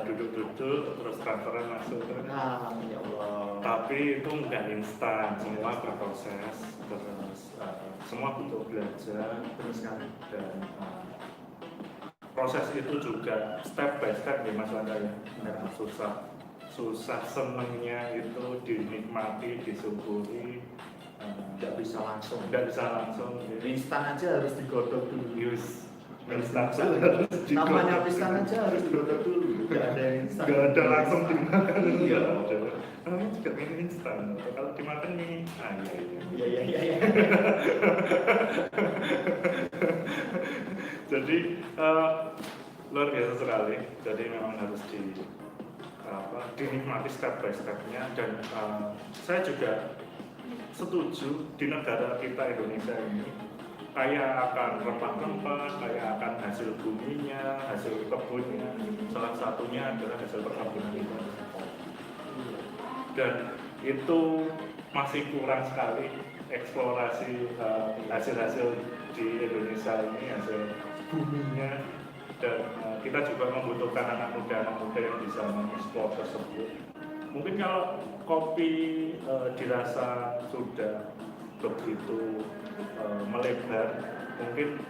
duduk-duduk terus transferan masuk. Nah, ya Allah. Tapi itu nggak instan, semua berproses terus semua butuh belajar Terus kan dan proses itu juga step by step ya Mas Wanda ya. Susah senengnya itu dinikmati, disyukuri, nggak bisa langsung. nggak bisa langsung. Instan aja harus digodok dulu. Yus, instan Namanya digodok. pisang aja harus digodok dulu, nggak ada yang instan. Nggak ada langsung dimakan. Iya. Namanya juga mie instan. Kalau dimakan mie, iya. Iya. Jadi luar biasa sekali. Jadi memang harus dinikmati step by stepnya, dan saya juga setuju di negara kita Indonesia ini kaya akan rempah-rempah, kaya akan hasil buminya, hasil kebunnya. Salah satunya adalah hasil perkebunan kita. Dan itu masih kurang sekali eksplorasi hasil-hasil di Indonesia ini, hasil buminya. Dan kita juga membutuhkan anak muda yang bisa mengeksplor tersebut. Mungkin kalau kopi dirasa sudah begitu melebar, mungkin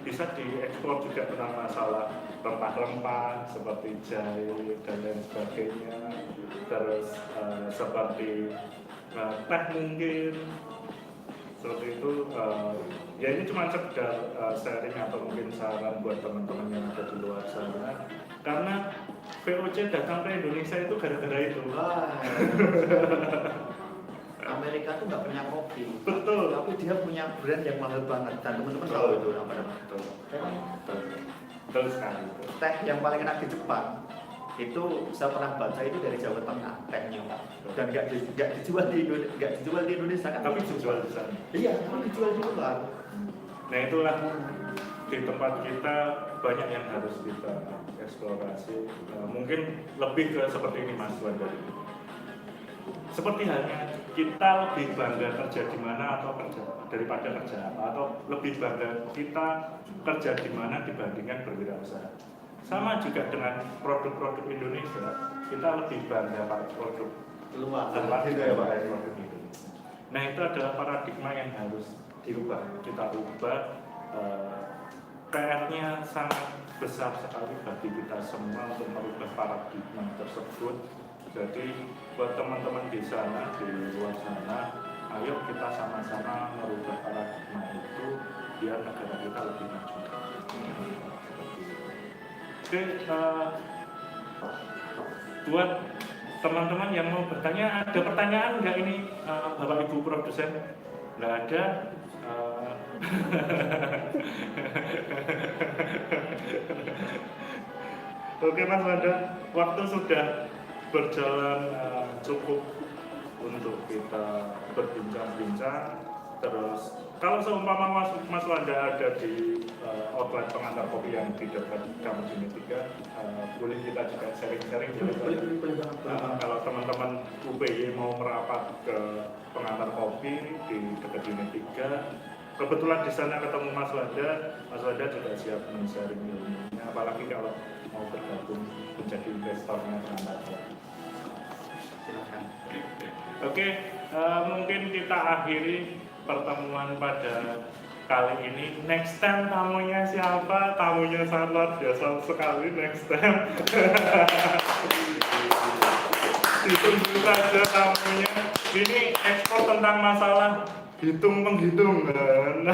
bisa dieksplor juga tentang masalah rempah-rempah seperti jahe dan lain sebagainya, terus seperti teh mungkin seperti itu. Ya ini cuma sekedar sharing atau mungkin saran buat teman-teman yang ada di luar sana, karena VOC datang ke Indonesia itu gara-gara itu. Amerika tuh nggak punya kopi, Betul. tapi dia punya brand yang mahal banget, dan teman-teman tahu itu apa namanya? Betul sekali. Teh yang paling enak di Jepang itu saya pernah baca itu dari Jawa Tengah tehnya, Pak. Dan nggak dijual di Indonesia kan? Tapi dijual di sana. Iya, tapi dijual di luar. Nah itulah di tempat kita banyak yang harus kita eksplorasi. Mungkin lebih ke seperti ini Mas Wanda. Seperti halnya kita lebih bangga kerja di mana atau kerja daripada kerja apa, atau lebih bangga kita kerja di mana dibandingkan berwirausaha. Sama juga dengan produk-produk Indonesia, kita lebih bangga pada produk Luar. produk Indonesia. Nah itu adalah paradigma yang harus dirubah. Kita ubah. PR-nya sangat besar sekali bagi kita semua untuk merubah paradigma tersebut. Jadi buat teman-teman di sana, di luar sana, ayo kita sama-sama merubah paradigma itu biar negara kita lebih maju. Oke, buat teman-teman yang mau bertanya, ada pertanyaan nggak ini Bapak Ibu produsen? Nggak ada. Oke Mas Wanda, waktu sudah berjalan cukup untuk kita berbincang-bincang. Terus kalau seumpama Mas Wanda ada di outlet pengantar kopi yang di dekat Kampus Unit 3, boleh kita juga sharing-sharing. Kalau teman-teman UPY mau merapat ke pengantar kopi di dekat Unit 3, kebetulan di sana ketemu Mas Wanda juga siap men-sharing ilmunya, apalagi kalau mau bergabung menjadi investornya pengantar kopi. Silakan. Oke, mungkin kita akhiri pertemuan pada kali ini. Next time tamunya siapa? Tamunya sangat luar biasa sekali. Next time ditunggu saja tamunya. Ini ekspor tentang masalah hitung-penghitungan.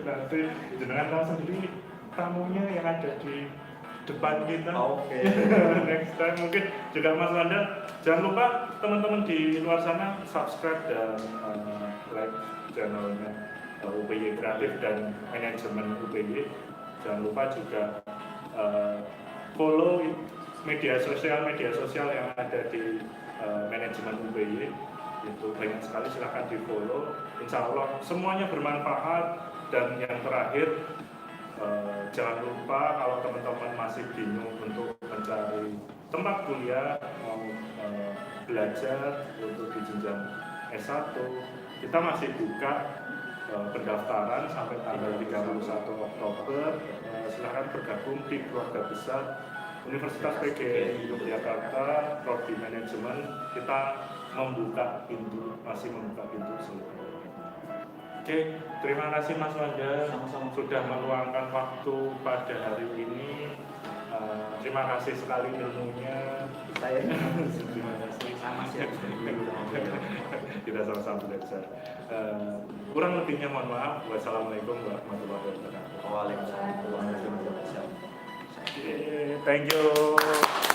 Nanti jenengan tahu sendiri tamunya yang ada di depan kita. Oke. Next time mungkin juga Mas Wanda. Jangan lupa teman-teman di luar sana subscribe dan like channelnya UPY Kreatif dan Manajemen UPY. Jangan lupa juga follow media sosial yang ada di Manajemen UPY. Itu banyak sekali, silahkan di follow. Insya Allah semuanya bermanfaat. Dan yang terakhir, jangan lupa kalau teman-teman masih bingung untuk mencari tempat kuliah, mau belajar untuk di jenjang S1, kita masih buka pendaftaran sampai tanggal 31 Oktober. Silahkan bergabung di keluarga besar Universitas PGRI Yogyakarta, Prodi Manajemen. Kita masih membuka pintu seluruh. Oke, terima kasih Mas Wanda sudah meluangkan waktu pada hari ini. Terima kasih sekali ilmunya. Saya Terima kasih. sama sih harus dulu sama beliau. Kita sama-sama belajar. Kurang lebihnya mohon maaf. Wassalamualaikum warahmatullahi wabarakatuh. Waalaikumsalam warahmatullahi wabarakatuh. Thank you.